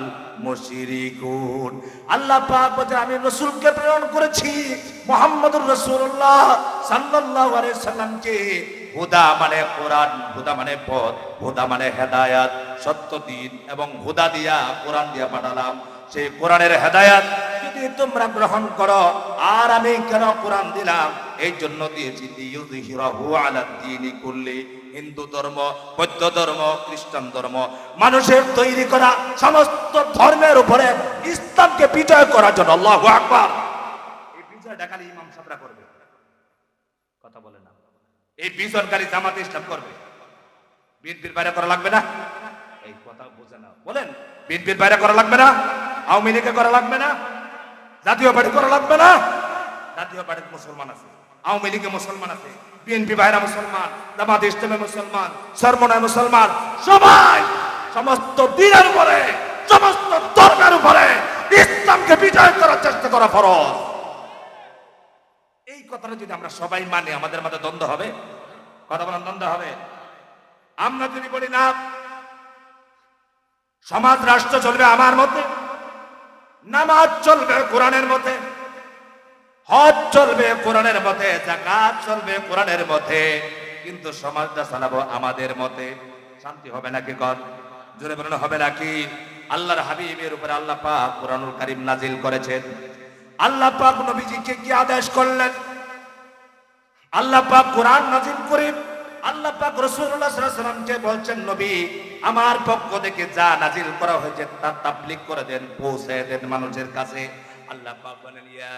Speaker 1: মুশরিকুন। আল্লাহ পাক বলেন, আমি রাসূলকে প্রেরণ করেছি, মুহাম্মদুর রাসূলুল্লাহ সাল্লাল্লাহু আলাইহি সাল্লামকে। হুদা মানে কোরআন, হুদা মানে পথ, হুদা মানে হেদায়াত, সত্য দিন এবং হুদা দিয়া, কোরআন দিয়া পাঠালাম। সেই কোরআনের হেদায়াত যদি তোমরা গ্রহণ করো, আর আমি কেন কোরআন দিলাম? এই জন্য দিয়েছি, লিইয়ুযহিরাহু আলাদ দীনি কুল্লি। হিন্দু ধর্ম, বৌদ্ধ ধর্ম, খ্রিস্টান ধর্ম, মানুষের তৈরি করা সমস্ত ধর্মের উপরে ইসলামকে বিজয় করার জন্য। আল্লাহু আকবার। এই বিজয়টা খালি ইমাম সাহেবরা করবে, কথা বলে না। এই বিজয়কারী জামাতে ইসলাম করবে। বিএনপির বাইরে করা লাগবে না? এই কথা বোঝে না, বলেন। বিএনপির বাইরে করা লাগবে না? আওয়ামী লীগে করা লাগবে না? জাতীয় পার্টি করা লাগবে না? জাতীয় পার্টির মুসলমান আছে, আওয়ামী লীগে মুসলমান আছে, বিএনপি ভাইরা মুসলমান, জামাতে ইসলামে মুসলমান, সরমনায় মুসলমান, সবাই সমস্ত দিনের উপরে, সমস্ত ধর্মের উপরে ইসলামকে বিজয় করার চেষ্টা করা ফরজ। এই কথাটা যদি আমরা সবাই মানি, আমাদের মধ্যে দ্বন্দ্ব হবে? কথা বলেন, দ্বন্দ্ব হবে? আমরা যদি বলি না, সমাজ রাষ্ট্র চলবে আমার মতে, নামাজ চলবে কোরআনের মতে, হজ চলবে কোরআনের মতে, যাকাত চলবে কোরআনের মতে, কিন্তু সমাজটা চালাবো আমাদের মতে, শান্তি হবে নাকি? কর জোরে বলেন, হবে নাকি? আল্লাহর হাবিবের উপরে আল্লাহ পাক কোরআনুল কারীম নাজিল করেছেন। আল্লাহ পাক নবীজিকে কি আদেশ করলেন? আল্লাহ পাক কোরআন নাজিল করে আল্লাহ পাক রাসূলুল্লাহ সাল্লাল্লাহু আলাইহি ওয়াসাল্লামকে বলছেন, নবী, আমার পক্ষ থেকে যা নাজিল করা হয়েছে তা তাবলীগ করে দেন, পৌঁছে দেন মানুষের কাছে। আল্লাহ পাক বলেন, ইয়া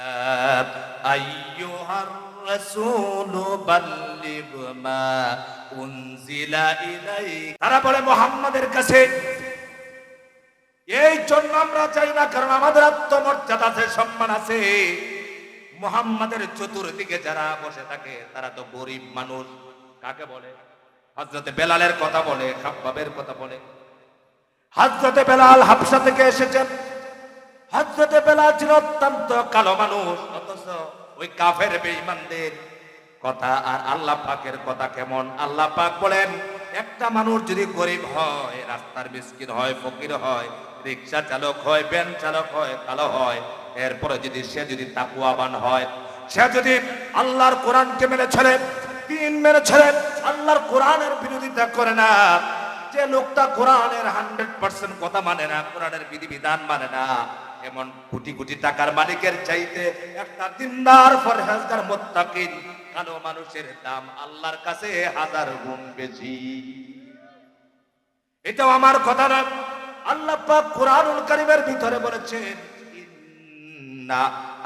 Speaker 1: আইয়ুহার রাসূলু বাল্লিগ মা উনজিলা ইলাইক। তারা বলে মুহাম্মাদের কাছে। এই জন্য আমরা চাই না, কারণ আমাদের আত্মমর্যাদা আছে, সম্মান আছে। মুহাম্মাদের চতুর্দিকে যারা বসে থাকে তারা তো গরিব মানুষ। কাকে বলে? হযরতে বেলালের কথা বলে, খাব্বাবের কথা বলে। হযরতে বেলাল হাবশা থেকে এসেছেন। হযরতে বেলাল ছিল অত্যন্ত কালো মানুষ, অথচ ওই কাফের বেঈমানদের কথা আর আল্লাহ পাকের কথা কেমন? আল্লাহ পাক বলেন, একটা মানুষ যদি গরিব হয়, রাস্তার মিসকিন হয়, ফকির হয়, রিক্সা চালক হয়, ভ্যান চালক হয়, কালো হয়, এরপরে যদি সে যদি তাকওয়াবান হয়, সে যদি আল্লাহর কোরআনকে মেনে চলে, দিন মেনে চলে, আল্লাহর কোরআনের বিরোধিতা করে না, যে লোকটা কোরআনের 100% কথা মানে না, কোরআনের বিধিবিধান মানে না, এমন কোটি কোটি টাকার মালিকের চাইতে একটা দিনদার পরহেজগার মুত্তাকিন কালো মানুষের দাম আল্লাহর কাছে 1000 গুণ বেশি। এটাও আমার কথা না, আল্লাহ পাক কোরআনুল কারীমের ভিতরে বলেছেন, ইন্না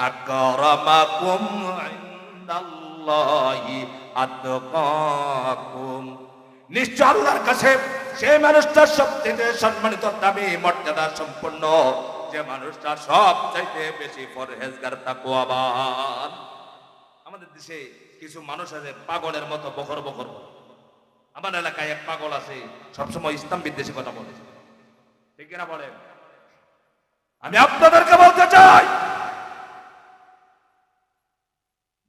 Speaker 1: আকরামাকুম ইনদাল্লাহি আতকাকুম, নিশ্চয় আল্লাহর কাছে সেই মানুষটা সবচেয়ে সম্মানিত, দামি, মর্যাদা সম্পন্ন, যে মানুষটা সবচাইতে বেশি পরহেজগার, তাকওয়াবান। আমাদের দেশে কিছু মানুষ আছে পাগলের মতো বকর বকর। আমার এলাকায় এক পাগল আছে, সবসময় ইসলাম বিদ্বেষী কথা বলে, ঠিক কিনা বলেন? আমি আপনাদেরকে বলতে চাই,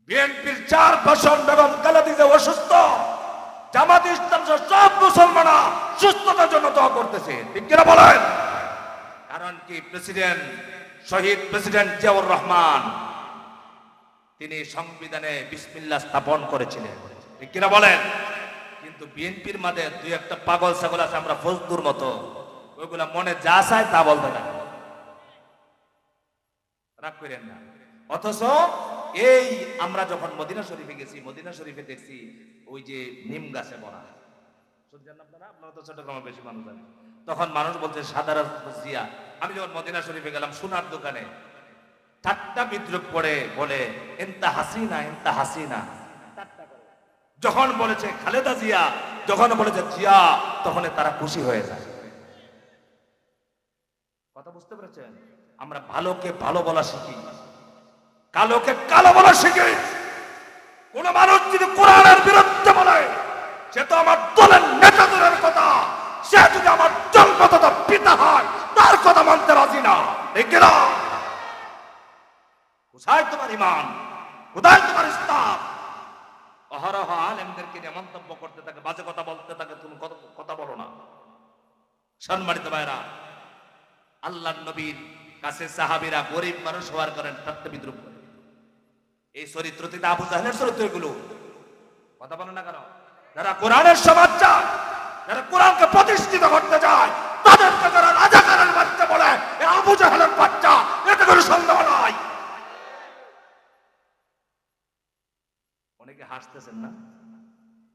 Speaker 1: বিএনপির 4% বেগম খালেদা জিয়া অসুস্থ, জামাত ইসলাম সব মুসলমানরা সুস্থতার জন্য দোয়া করতেছে, ঠিক কিনা বলেন? কারণ কি, প্রেসিডেন্ট, শহীদ প্রেসিডেন্ট জিয়াউর রহমান তিনি সংবিধানে বিসমিল্লাহ স্থাপন করেছিলেন, ঠিক কিনা বলেন? কিন্তু বিএনপির মাঝে দুই একটা পাগল ছাগল আছে, আমরা ফজলুর মতো, ওইগুলা মনে যা চায় তা বলতে না, রাগ করেন না। অথচ এই আমরা যখন মদিনা শরীফে গেছি, মদিনা শরীফে দেখছি ওই যে নিম গাছে বড়া, আপনারা তো চট্টগ্রামে বেশি মানুষ জানেন, তখন মানুষ বলছে সাদা জিয়া। আমি যখন মদিনা শরীফে গেলাম, সোনার দোকানে ঠাট্টা বিদ্রুপ করে বলে এন্তা হাসিনা, এন্তা হাসিনা। যখন বলেছে খালেদা জিয়া, যখন বলেছে জিয়া, তখন তারা খুশি হয়ে যায়। কথা বুঝতে পেরেছেন? আমরা ভালোকে ভালো বলা শিখি, কালোকে কালো বলা শিখি। কোন মানুষ যদি কোরআনের বিরুদ্ধে বলে, সে তো আমার দলের নেতা, দলের কথা, সে যদি আমার জন্মদাতা পিতা হয়, তার কথা মানতে রাজি না, ঠিক না? কোথায় তোমার ঈমান, কোথায় তোমার ইসলাম? অহরহ আলেমদেরকে নিয়ে মন্তব্য করতে থাকে, বাজে কথা বলতে থাকে, তুমি কথা বলো না। সম্মানিত ভাইরা, আল্লাহর নবীর কাছে সাহাবীরা গরিব মানুষ হওয়ার কারণে ঠাট্টা বিদ্রুপ করে। এই চরিত্রটি আবু জাহেলের চরিত্রগুলো, কথা বলে না কেন? যারা কোরআনের সমাজ চায়, যারা কোরআনকে প্রতিষ্ঠিত করতে চায়, তাদেরকে যারা রাজাকারের বাচ্চা বলে, আবু জাহেলের বাচ্চা, এতে কোনো সন্দেহ নাই। অনেকে হাসতেছেন না,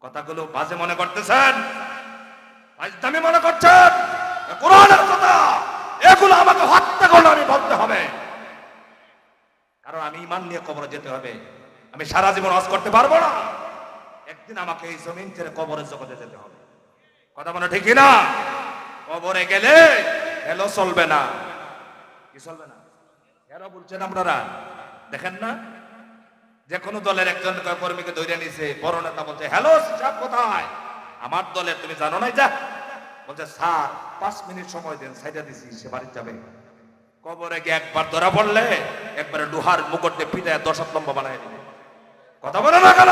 Speaker 1: কথাগুলো বাজে মনে করতেছেন, ফাজলামি মনে করছেন, কোরআনের কথা, এগুলো আমাকে হত্যা করলে আমি বলতে হবে, কারণ আমি ঈমান নিয়ে কবরে যেতে হবে। আমি সারা জীবন হজ করতে পারবো না, একদিন আমাকে এই জমিন ছেড়ে কবরের জগতে যেতে হবে। কথা বলে ঠিক না? কবরে গেলে হেলো চলবে না। কি চলবে না? হেলো বলছেন আপনারা, দেখেন না, যে কোনো দলের একজন কর্মীকে ধরে নিছে, বড় নেতা বলছে হ্যালো সাহেব কোথায়? আমার দলের, তুমি জানো না? যা বলছে স্যার 5 মিনিট সময় দেন, সাইডা দিছি, সে বাড়ি যাবে। কবরে গিয়ে একবার ধরা পড়লে একবারে লোহার মুকুট দিয়ে পিটায় 10 লম্বা বানায় দিবে। কথা বলে না কেন?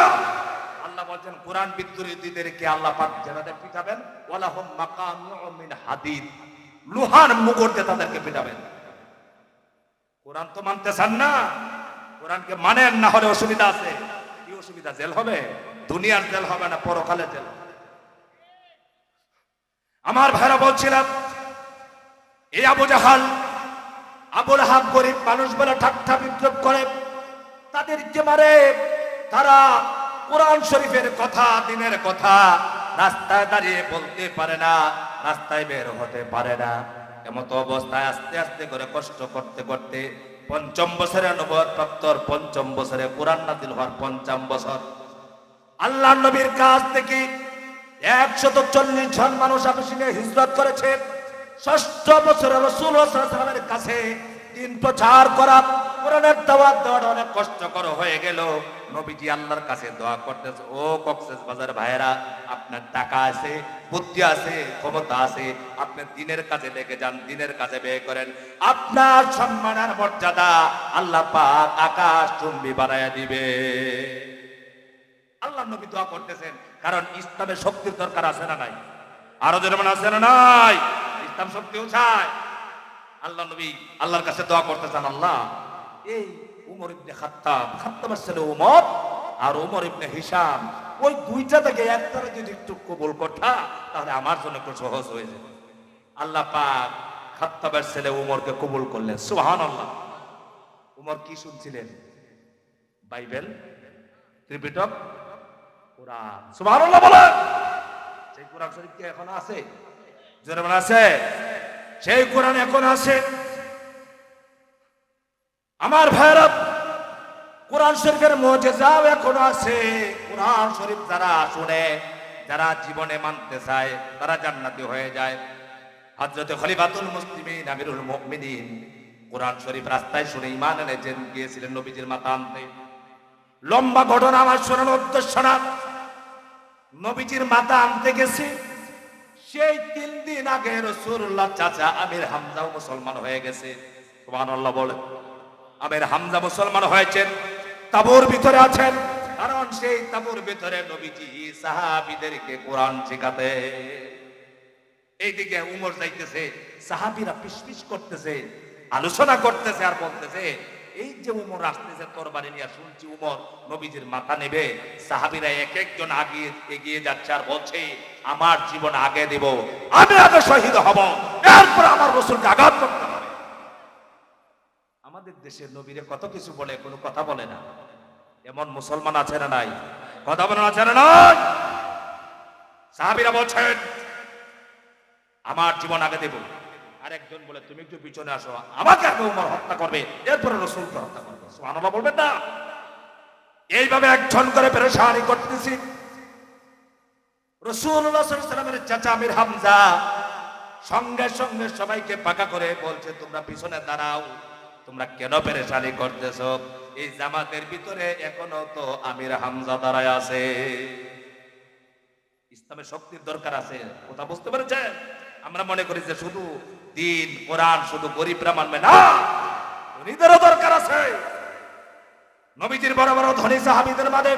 Speaker 1: আল্লাহ বলছেন কোরআন বিদ্রোহীদেরকে আল্লাহ পাক জান্নাতে পিটাবেন, ওয়ালাহুম মাকামিউ মিন হাদিদ, লোহার মুকুট দিয়ে তাদেরকে পিটাবেন। কোরআন তো মানতেছেন না, কোরআনকে মানেন না, হলে অসুবিধা আছে। কি অসুবিধা? জেল হবে, দুনিয়ার জেল হবে না, পরকালের জেল। আমার ভাইরা বলছিলাম, এই আবু জাহাল, আবু লাহাব গরিব মানুষ বলে ঠাট্টা বিদ্রুপ করে, তাদেরকে মারে। তারা কোরআন শরীফের কথা, দিনের কথা রাস্তায় দাঁড়িয়ে বলতে পারে না, রাস্তায় বের হতে পারে না। এমত অবস্থায় আস্তে আস্তে করে কষ্ট করতে করতে ৫ম বছরে নবুয়ত প্রাপ্তর, ৫ম বছরে কোরআন নাযিল হওয়ার ৫ম বছর, আল্লাহর নবীর কাছ থেকে ১৪০ জন মানুষ আবেশিনে হিজরত করেছে। ৬ষ্ঠ বছরে রাসূল সাল্লাল্লাহু আলাইহি ওয়াসাল্লামের কাছে দিন প্রচার করা, কোরআনের দাওয়াত দেওয়াটা অনেক কষ্টকর হয়ে গেল। নবীজি আল্লাহর কাছে দোয়া করতেছে, ও কক্সবাজার ভাইয়েরা, আপনার টাকা আছে, বুদ্ধি আছে, ক্ষমতা আছে, আপনি দিনের কাজে লেগে যান, দিনের কাজে ব্যয় করেন, আপনার সম্মান আর মর্যাদা আল্লাহ পাক আকাশ চুম্বি বানায়া দিবে। আল্লাহ নবী দোয়া করতেছেন, কারণ ইসলামের শক্তির দরকার আছে না নাই? আরো যেমন আছে না নাই? ইসলাম শক্তি চায়, আল্লাহ নবী আল্লাহর কাছে দোয়া করতে চান, আল্লাহ এই উমর ইবনে খাত্তাবের ছেলে উমর আর উমর ইবনে হিশাম, ওই দুইটা থেকে একটারে যদি একটু কবুল করতা তাহলে আমার জন্য একটু সহজ হয়ে যাবে। আল্লাহ পাক খাত্তাবের ছেলে উমরকে কবুল করলেন। সুবহানাল্লাহ। উমর কি শুনছিলেন? বাইবেল, ত্রিপিটক, কোরআন। সুবহানাল্লাহ বলেন। সেই কোরআন শরীফ কি এখন আছে? জোরে বলেন আছে? সেই কোরআন এখন আছে। আমার ভাইরা, কোরআন শরীফের মুজিজাও এখনো আছে। কোরআন শরীফ যারা শুনে, যারা জীবনে মানতে চায়, তারা জান্নাতি হয়ে যায়। হযরত খলিফাতুল মুসলিমিন আমিরুল মুমিনিন কোরআন শরীফ রাস্তায় শুনে ঈমান এনেছেন, গিয়েছিলেন নবীজির মাথা আনতে। লম্বা ঘটনা আমার শোনানোর উদ্দেশ্য না, নবীজির মাথা আনতে গেছি, সেই 3 দিন আগে রাসূলুল্লাহ চাচা আমির হামজাও মুসলমান হয়ে গেছে। সুবহানাল্লাহ বলে। আমির হামজা মুসলমান হয়েছেন, তাবুর ভিতরে আছেন, কারণ সেই তাবুর ভিতরে নবীজি সাহাবীদেরকে কোরআন শেখাতে। এইদিকে উমর যাইতেছে, সাহাবীরা পিসপিস করতেছে, আলোচনা করতেছে আর বলতেছে, এই যে উমর আসতেছে তরবারি নিয়ে, শুনছি উমর নবীজির মাথা নেবে। সাহাবীরা এক একজন এগিয়ে যাচ্ছে আর বলছে, আমার জীবন আগে দেব, আমি আগে শহীদ হব, এরপর আমার রাসূলকে আঘাত করতে হবে। আমাদের দেশের নবীরে কত কিছু বলে, কোনো কথা বলে না। এমন মুসলমান আছে না নাই? কথা বলেন, আছে না নাই? সাহাবীরা বলছেন, আমার জীবন আগে দেব। আরেকজন বলে, তুমি একটু পিছনে আসো, আমাকে আগে উমর হত্যা করবে, এরপরে রাসূলকে হত্যা করবে। সুবহানাল্লাহ বলবেন না? এইভাবে একজন করে পেরেশানি করতেছি। রাসূলুল্লাহ সাল্লাল্লাহু আলাইহি ওয়াসাল্লামের চাচা আমির হামজা সঙ্গে সঙ্গে সবাইকে পাকা করে বলছে, তোমরা পিছনে দাঁড়াও, তোমরা কেন পেরেশানি করতেছো? এই জামাতের ভিতরে এখনো তো আমির হামজা দাঁড়ায় আছে। ইসলামের শক্তির দরকার আছে, কথা বুঝতে পেরেছেন? আমরা মনে করি যে শুধু দিন কোরআন শুধু গরিবরা মানবে না, ধনীদেরও দরকার আছে। নবীজির বড় বড় ধনী সাহাবীদের মধ্যে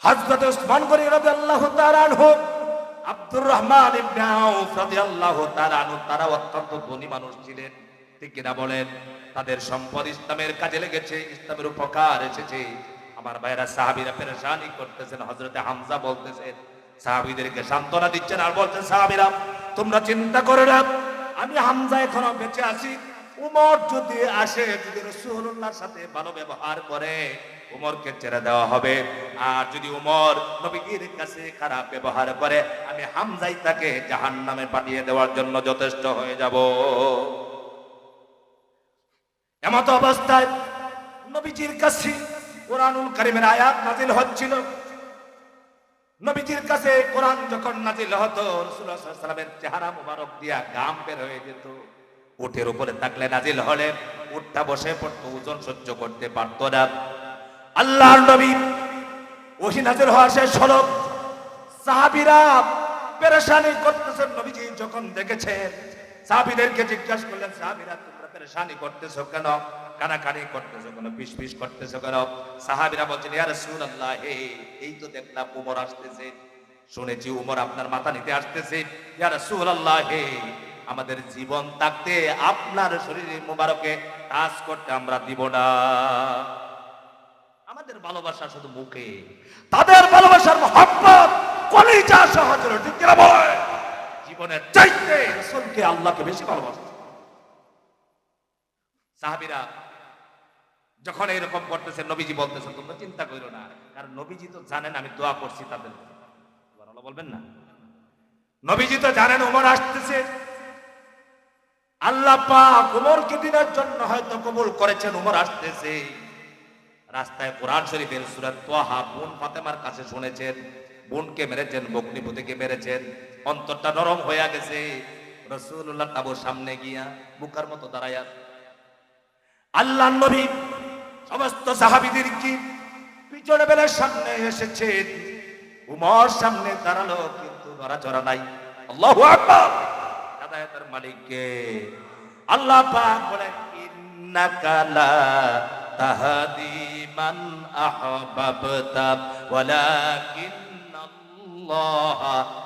Speaker 1: হযরত উসমান গনি রাদিয়াল্লাহু তাআলা আনহু, আব্দুর রহমান ইবনে আউফ রাদিয়াল্লাহু তাআলা আনহু, তারা অত্যন্ত ধনী মানুষ ছিলেন, ঠিক কিনা বলেন? তাদের সম্পদ ইসলামের কাজে লেগেছে, ইসলামের উপকার এসেছে। আমার ভাইরা সাহাবীরা পেরেশানি করতেছেন, হযরতে হামজা বলতেছেন, সাহাবীদেরকে সান্ত্বনা দিচ্ছেন আর বলছেন, সাহাবীরা তোমরা চিন্তা করো না, আমি হামজা এখনো বেঁচে আছি। উমর যদি আসে, যদি রাসূলুল্লাহর সাথে ভালো ব্যবহার করে, উমরকে ছেড়ে দেওয়া হবে। আর যদি উমর নবীর কাছে খারাপ ব্যবহার করে, আমি হামজাই তাকে জাহান্নামে পাঠিয়ে দেওয়ার জন্য যথেষ্ট হয়ে যাব। এমত অবস্থায় নবীজির কাছে কোরআনুল কারীমের আয়াত নাযিল হচ্ছিল। নবীজির কাছে কোরআন যখন নাযিল হতো, রাসূলুল্লাহ সাল্লাল্লাহু আলাইহি ওয়াসাল্লামের চেহারা মোবারক দিয়া ঘাম বের হয়ে যেত। উটের উপরে থাকলে নাযিল হলে উটটা বসে পড়তো, ওজন সহ্য করতে পারতো না। আল্লাহর নবী ওহী নাযিল হওয়া শেষ হলো, সাহাবীরা পেরেশানি করতেছেন। নবীজি যখন দেখেছেন, সাহাবীদেরকে জিজ্ঞাসা করলেন, সাহাবীরা তোমরা পেরেশানি করতেছো কেন, কানাকানি করতেছো কেন, পিসপিস করতেছো কেন? সাহাবীরা বলছেন, ইয়া রাসূলুল্লাহ, এই তো দেখলাম উমর আসতেছে, শুনেছি উমর আপনার মাথা নিতে আসতেছে। ইয়া রাসূলুল্লাহ, আমাদের জীবন থাকতে আপনার শরীরে মোবারকে টাচ করতে আমরা দিব না। আমাদের ভালোবাসা শুধু মুখে, তাদের ভালোবাসার মহব্বত কলিজা সহজে, ঠিক কিনা বলে? জীবনের চাইতে রাসূলকে, আল্লাহকে বেশি ভালোবাসে। সাহাবীরা যখন এরকম করতেছে, নবীজি বলতেছেন, তোমরা চিন্তা করো না, কারণ নবীজি তো জানেন আমি দোয়া করছি তাদের। সুবহানাল্লাহ বলবেন না? নবীজি তো জানেন উমর আসতেছে। আল্লাহ পাক উমরকে দিনের জন্য হয়তো কবুল করেছেন, উমর আসতেছে। রাস্তায় কোরআন শরীফের সূরা তাহা বোন ফাতেমার কাছে শুনেছেন, বোনকে মেরেছেন, বকনিপতিকে মেরেছেন, অন্তরটা নরম হয়ে গেছে। রাসূলুল্লাহ তাবুর সামনে গিয়া বুকার মতো দাঁড়ায়া আল্লাহর নবী সমস্ত সাহাবীদেরকে পিছনে বেলার সামনে এসেছেন। উমর সামনে দাঁড়ালো, কিন্তু নড়াচড়া নাই। আল্লাহু আকবার। হেদায়েতের মালিককে আল্লাহ পাক বলেন, ইন্নাকা লা তাহদি মান আহবাবতা ওয়ালাকিন্নাল্লাহ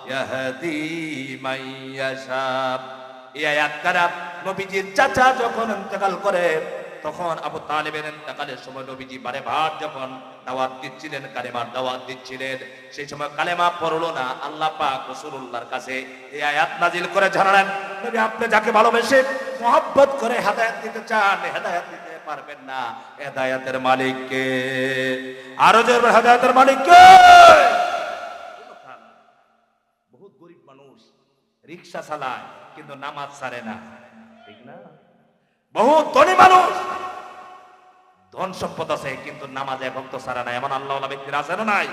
Speaker 1: ইয়াহদি মান ইয়াশা। এই আয়াত দ্বারা নবীজির চাচা যখন ইন্তেকাল করে তখন আবু তালেবের ইন্তেকালের সময় নবীজি বারে বার যখন দাওয়াত দিচ্ছিলেন, কালেমার দাওয়াত দিচ্ছিলেন, সেই সময় কালেমা পড়লো না। আল্লাহ পাক রাসূলুল্লাহর কাছে এই আয়াত নাজিল করে জানালেন, নবী আপনি যাকে ভালোবেসে মহব্বত করে হেদায়েত দিতে চান, হেদায়েত দিতে পারবেন না। হেদায়েতের মালিক কে? আরো জোরে হেদায়েতের মালিক কে? বহুত গরিব মানুষ রিকশা চালায় কিন্তু নামাজ ছাড়ে না, ঠিক না? বহুত ধনী মানুষ ধন সম্পদ আছে কিন্তু নামাজে এক ওয়াক্ত ছাড়ে না, এমন আল্লাহওয়ালা ব্যক্তির আছে না নাই?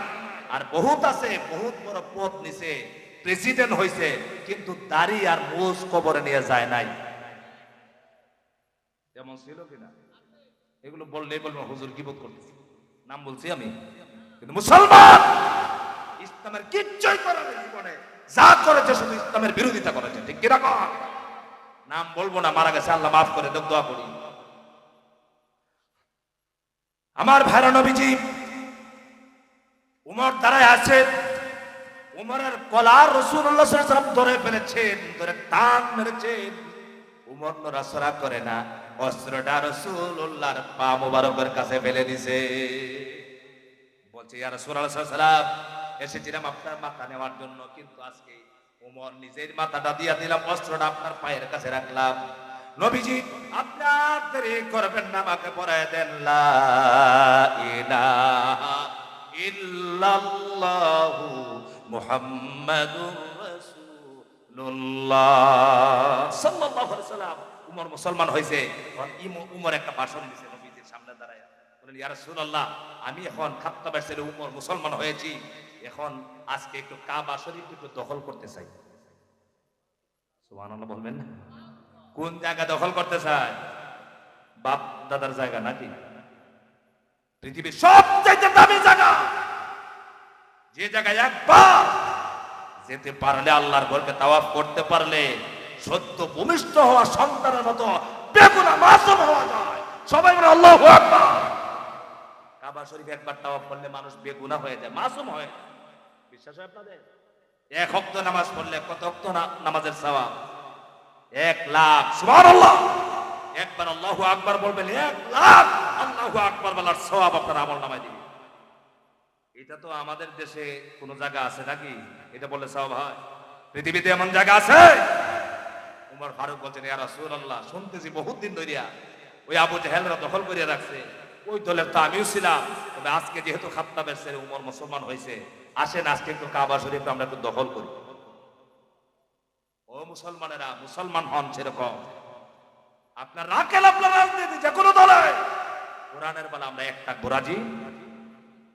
Speaker 1: আর বহুত আছে, বহুত বড় পদ নিছে, প্রেসিডেন্ট হইছে কিন্তু দাড়ি আর মুছ কবরে নিয়ে যায় নাই। যেমন ছিল কিনা? এগুলো বললেই বলবো হুজুর গীবত করতেছে, নাম বলছি আমি, কিন্তু মুসলমান ইসলামের কিচ্ছুই করে না জীবনে, যা করেছে শুধু ইসলামের বিরোধিতা করেছে, ঠিক কিনা? নাম বলবো না, মারা গেছে, আল্লাহ মাফ করে দোয়া করি। আমার ভাইরা, নবীজি উমর দাঁড়ায় আছে, উমরের কলার রাসূলুল্লাহ সাল্লাল্লাহু আলাইহি ওয়াসাল্লাম ধরে ফেলেছেন, ধরে টান মেরেছেন। উমর নড়াচড়া করে না, অস্ত্রটা রাসূলুল্লাহর পা মোবারকের কাছে ফেলে দিছে। বলছে ইয়া রাসূলুল্লাহ সাল্লাল্লাহু আলাইহি ওয়াসাল্লাম, এসেছিলাম আপনার মাথা নেওয়ার জন্য, কিন্তু আজকে উমর নিজের মাথাটা দিয়া দিলাম, অস্ত্রটা আপনার পায়ের কাছে রাখলাম। নবীজি আপনি আর দেরি করবেন না, আমাকে পড়ায় দেন লা ইলাহা ইল্লাল্লাহু মুহাম্মাদুর রাসূলুল্লাহ সাল্লাল্লাহু আলাইহি ওয়াসাল্লাম। উমর মুসলমান হয়েছে। উমর একটা ভাষণ দিয়েছে নবীজির সামনে দাঁড়ায়, বলেন ইয়া রাসূলুল্লাহ, আমি এখন খাত্তাবের ছেলে উমর মুসলমান হয়েছি, এখন আজকে একটু কাবা শরীফ একটু দখল করতে চাই। সুবহানাল্লাহ বলবেন না? কোন জায়গা দখল করতে চায়? বাপ দাদার জায়গা নাকি? পৃথিবীর সবচেয়ে দামি জায়গা, যে জায়গায় একবার যেতে পারলে, আল্লাহর ঘরকে তাওয়াফ করতে পারলে সত্য ভূমিষ্ঠ হওয়া সন্তানের মতো বেগুনা মাসুম হওয়া যায়। সবাই বলে আল্লাহু আকবার। কাবা শরীফ একবার তাওয়াফ করলে মানুষ বেগুনা হয়ে যায়, মাসুম হয়। বিশ্বাস হয় আপনাদের? এক ওয়াক্ত নামাজ পড়লে কত ওয়াক্ত নামাজের সওয়াব? 1,00,000। সুবহানাল্লাহ। একবার আল্লাহু আকবার বলবেন, 1,00,000 আল্লাহু আকবার বলার সওয়াব আপনার আমলনামায় দিবে। এটা তো আমাদের দেশে কোন জায়গা আছে নাকি এটা বললে সওয়াব হয়? পৃথিবীতে এমন জায়গা আছে? উমর ফারুক বলছেন ইয়া রাসূলুল্লাহ, শুনতেছি বহুত দিন ধরিয়া ওই আবু জাহেলরা দখল করে রাখছে, ওই দলের তো আমিও ছিলাম, তবে আজকে যেহেতু খাত্তাবের ছেলে উমর মুসলমান হয়েছে, আসেন আজকে একটু কাবা শরীফ আমরা একটু দখল করি। ও মুসলমানেরা, মুসলমান হন সেরকম। আপনার রাখেন আপনার রাজনীতি যে কোনো দলে, কোরআনের বেলা আমরা একটা গোরাজি,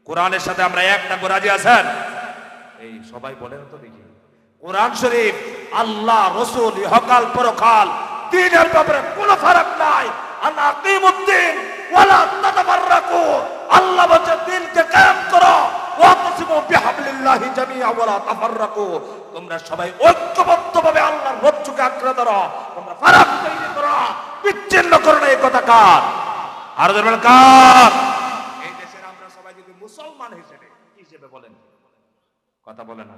Speaker 1: কোরআনের সাথে আমরা একটা গোরাজি আছেন? এই সবাই বলেন তো দেখি। কোরআন শরীফ, আল্লাহ, রাসূল, ইহকাল পরকাল, দ্বীনের ব্যাপারে কোনো ফারাক নাই। আন আকিমুদ্দিন ওয়ালা তাতাফাররাকু। আল্লাহ বলেন দ্বীনকে কায়েম করো, ওয়াতাসিমু বিহাবলিল্লাহি জামিআ ওয়ালা তাফাররাকু। তোমরা সবাই ঐক্যবদ্ধভাবে আল্লাহর রজ্জুকে আঁকড়ে ধরো, তোমরা ফারাক তৈরি করো, বিচ্ছিন্ন করো না। এই কথা কার? আর বলেন কার? এই দেশের আমরা সবাই যদি মুসলমান হিসেবে বলেন, কথা বলেন না।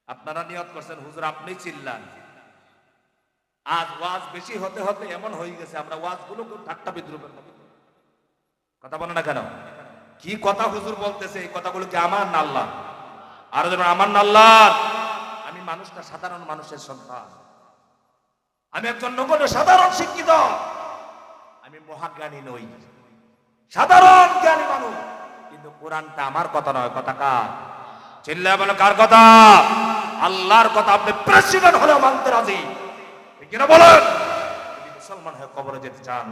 Speaker 1: আপনারা নিয়ত করছেন হুজুর আপনি চিল্লান, আজ ওয়াজ বেশি হতে হতে এমন হয়ে গেছে আমরা ওয়াজগুলো ঠাট্টা বিদ্রুপের মতো। কথা বলে না কেন? কি কথা হুজুর বলতেছে, এই কথাগুলো কি আমার না আল্লাহ? আর যেমন আমার না আল্লাহ। আমি মানুষটা সাধারণ মানুষের সন্তান, আমি একজন নগণ্য সাধারণ শিক্ষিত, আমি মহাজ্ঞানী নই, সাধারণ জ্ঞানী মানুষ। কিন্তু কোরআনটা আমার কথা নয়, কথা কার? চিল্লায় বলো কার কথা? আল্লাহর কথা। আপনি প্রেসিডেন্ট হলেও মানতে রাজি, ঠিক কিনা বলেন? যদি মুসলমান হয়ে কবরে যেতে চান,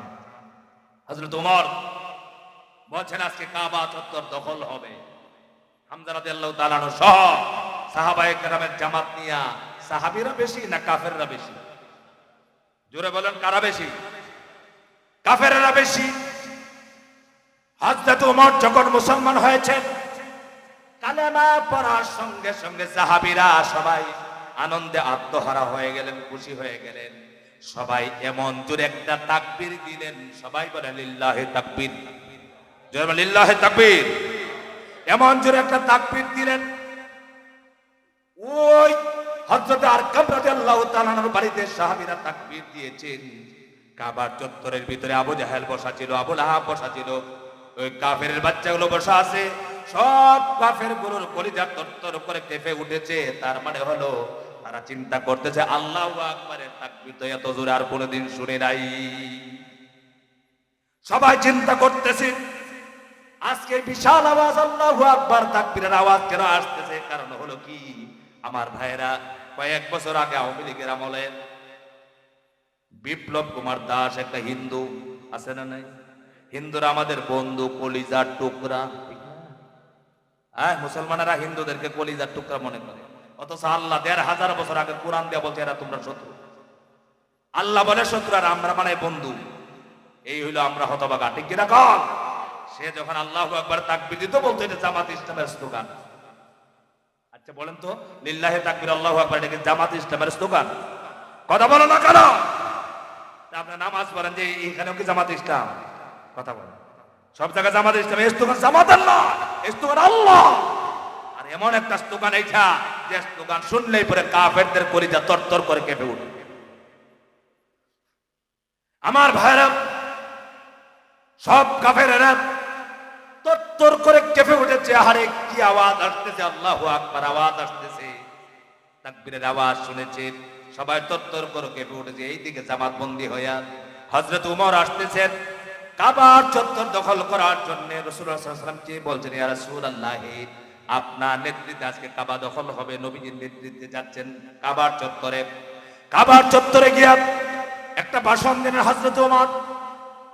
Speaker 1: হযরত ওমর বলছেন আজকে কাবা চত্বর দখল হবে। হামজা রাদিয়াল্লাহু তাআলা সহ সাহাবায়ে কেরামের জামাত নিয়া, সাহাবীরা বেশি না কাফেররা বেশি? জোরে বলেন কারা বেশি? কাফেররা বেশি। হযরত ওমর যখন মুসলমান হয়েছেন, কালেমা পড়ার সঙ্গে সঙ্গে সাহাবীরা সবাই আনন্দে আত্মহারা হয়ে গেলেন, খুশি হয়ে গেলেন। সবাই এমন জোরে একটা তাকবীর দিলেন, সবাই বলে লিল্লাহি তাকবীর, জোরে বলে লিল্লাহি তাকবীর। এমন জোরে একটা তাকবীর দিলেন, ওই হযরত আরকাম রাদিয়াল্লাহু তাআলা আনহুর বাড়িতে সাহাবীরা তাকবীর দিয়েছেন। কাবার চত্বরের ভিতরে আবু জাহেল বসা ছিল, আবু লাহাব বসা ছিল, ওই কাফেরের বাচ্চাগুলো বসা আছে। সব কাফেরগুলোর কলিজা তরতর করে কেঁপে উঠেছে। তার মানে হলো তারা চিন্তা করতেছে আল্লাহু আকবারের তাকবীর তো এত জোরে আর কোনোদিন শুনি নাই। সবাই চিন্তা করতেছে আজকে বিশাল আওয়াজ আল্লাহু আকবার তাকবীরের আওয়াজ কেন আসতেছে? কারণ হলো কি, আমার ভাইরা, কয়েক বছর আগে আওয়ামী লীগের আমলে বিপ্লব কুমার দাস একটা হিন্দু আছে না নাই? হিন্দুরা আমাদের বন্ধু, কলিজার টুকরা। হ্যাঁ, মুসলমানেরা হিন্দুদেরকে কলিজার টুকরা মনে করে, অথচ আল্লাহ ১,৫০০ বছর আগে কোরআন দেয়া বলছে এরা তোমরা শত্রু। আল্লাহ বলে শত্রু আর আমরা মানে বন্ধু। এই হইলো আমরা হতভাগা, ঠিক কিনা কল? সে যখন আল্লাহু আকবার তাকবীর দিত বলতো এটা জামাত ইসলামের স্লোগান। আচ্ছা বলেন তো, লিল্লাহি তাকবীর আল্লাহু আকবার এটা কি জামাত ইসলামের স্লোগান? কথা বলো না কেন? আপনি নামাজ পড়েন যে এখানেও কি জামাত ইসলাম? কথা বলেন। সব জায়গায় জামাত ইসলাম, এই স্লোগান জামাত আল্লাহ, এই স্লোগান আল্লাহ। আর এমন একটা স্লোগান এইটা যে স্লোগান শুনলেই পরে কাফেরদের কলিজা তরতর করে কেঁপে উঠে। আমার ভাইরা, সব কাফেরেরা তরতর করে কেঁপে উঠেছে। আরে কি আওয়াজ আসতেছে! আল্লাহু আকবার আওয়াজ আসতেছে, তাকবীরের আওয়াজ শুনেছে, সবাই তরতর করে কেঁপে উঠেছে। এইদিকে জামাত বন্দী হইয়া হযরত উমর আসতেছেন কাবার চত্বর দখল করার জন্য। রাসূলুল্লাহ সাল্লাল্লাহু আলাইহি ওয়াসাল্লাম কি বলছেন, ইয়া রাসূলুল্লাহ, আপনার নেতৃত্বে আজকে কাবা দখল হবে। নবীজির নেতৃত্বে যাচ্ছেন কাবার চত্বরে। কাবার চত্বরে গিয়া একটা ভাষণ দিলেন হযরত উমর।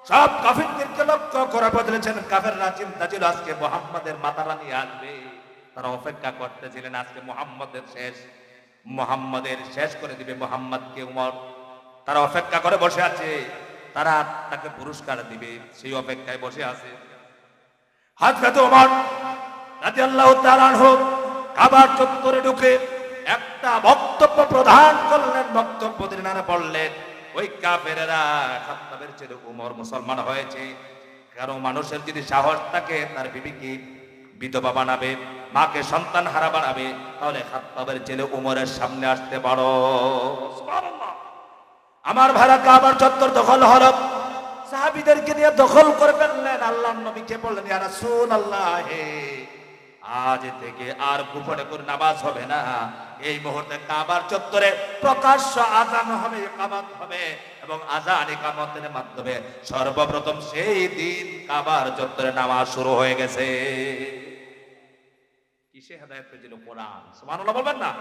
Speaker 1: সব কাফিরদেরকে লক্ষ্য করে বলেছেন, কাফেররা চিন্তা ছিল আজকে মুহাম্মাদের মাতারানি আসবে। তারা অপেক্ষা করতেছিলেন আজকে মুহাম্মাদের শেষ করে দিবে মুহাম্মাদকে উমর। তারা অপেক্ষা করে বসে আছে, তারা তাকে পুরস্কার দিবে, সেই অপেক্ষায় বসে আছে। হযরত ওমর রাদিয়াল্লাহু তাআলা আনহু কাবার চত্বরে ঢুকে একটা বক্তব্য প্রদান করলেন। বক্তব্য দিলেন, বললেন ওই কাফেরেরা খাত্তাবের ছেলে উমর মুসলমান হয়েছে। কারণ মানুষের যদি সাহস থাকে তার বিবিকে বিধবা বানাবে, মাকে সন্তান হারা বানাবে, তাহলে খাত্তাবের ছেলে উমরের সামনে আসতে পারো। সুবহানাল্লাহ। আমার ভাড়া কাবার চত্বর দখল হলো, সাহাবীদেরকে নিয়ে দখল করে ফেললেন। আল্লাহর নবীকে বললেন, ইয়া রাসূলুল্লাহ, আজ থেকে আর গোপনে করে নামাজ হবে না। এই মুহূর্তে কাবার চত্বরে প্রকাশ্য আযান হবে, ইকামত হবে, এবং আযান ইকামতের মাধ্যমে সর্বপ্রথম সেই দিন কাবার চত্বরে নামাজ শুরু হয়ে গেছে। কিসে হেদায়েত পেয়েছিল? কোরআন। সুবহানাল্লাহ বলবেন না?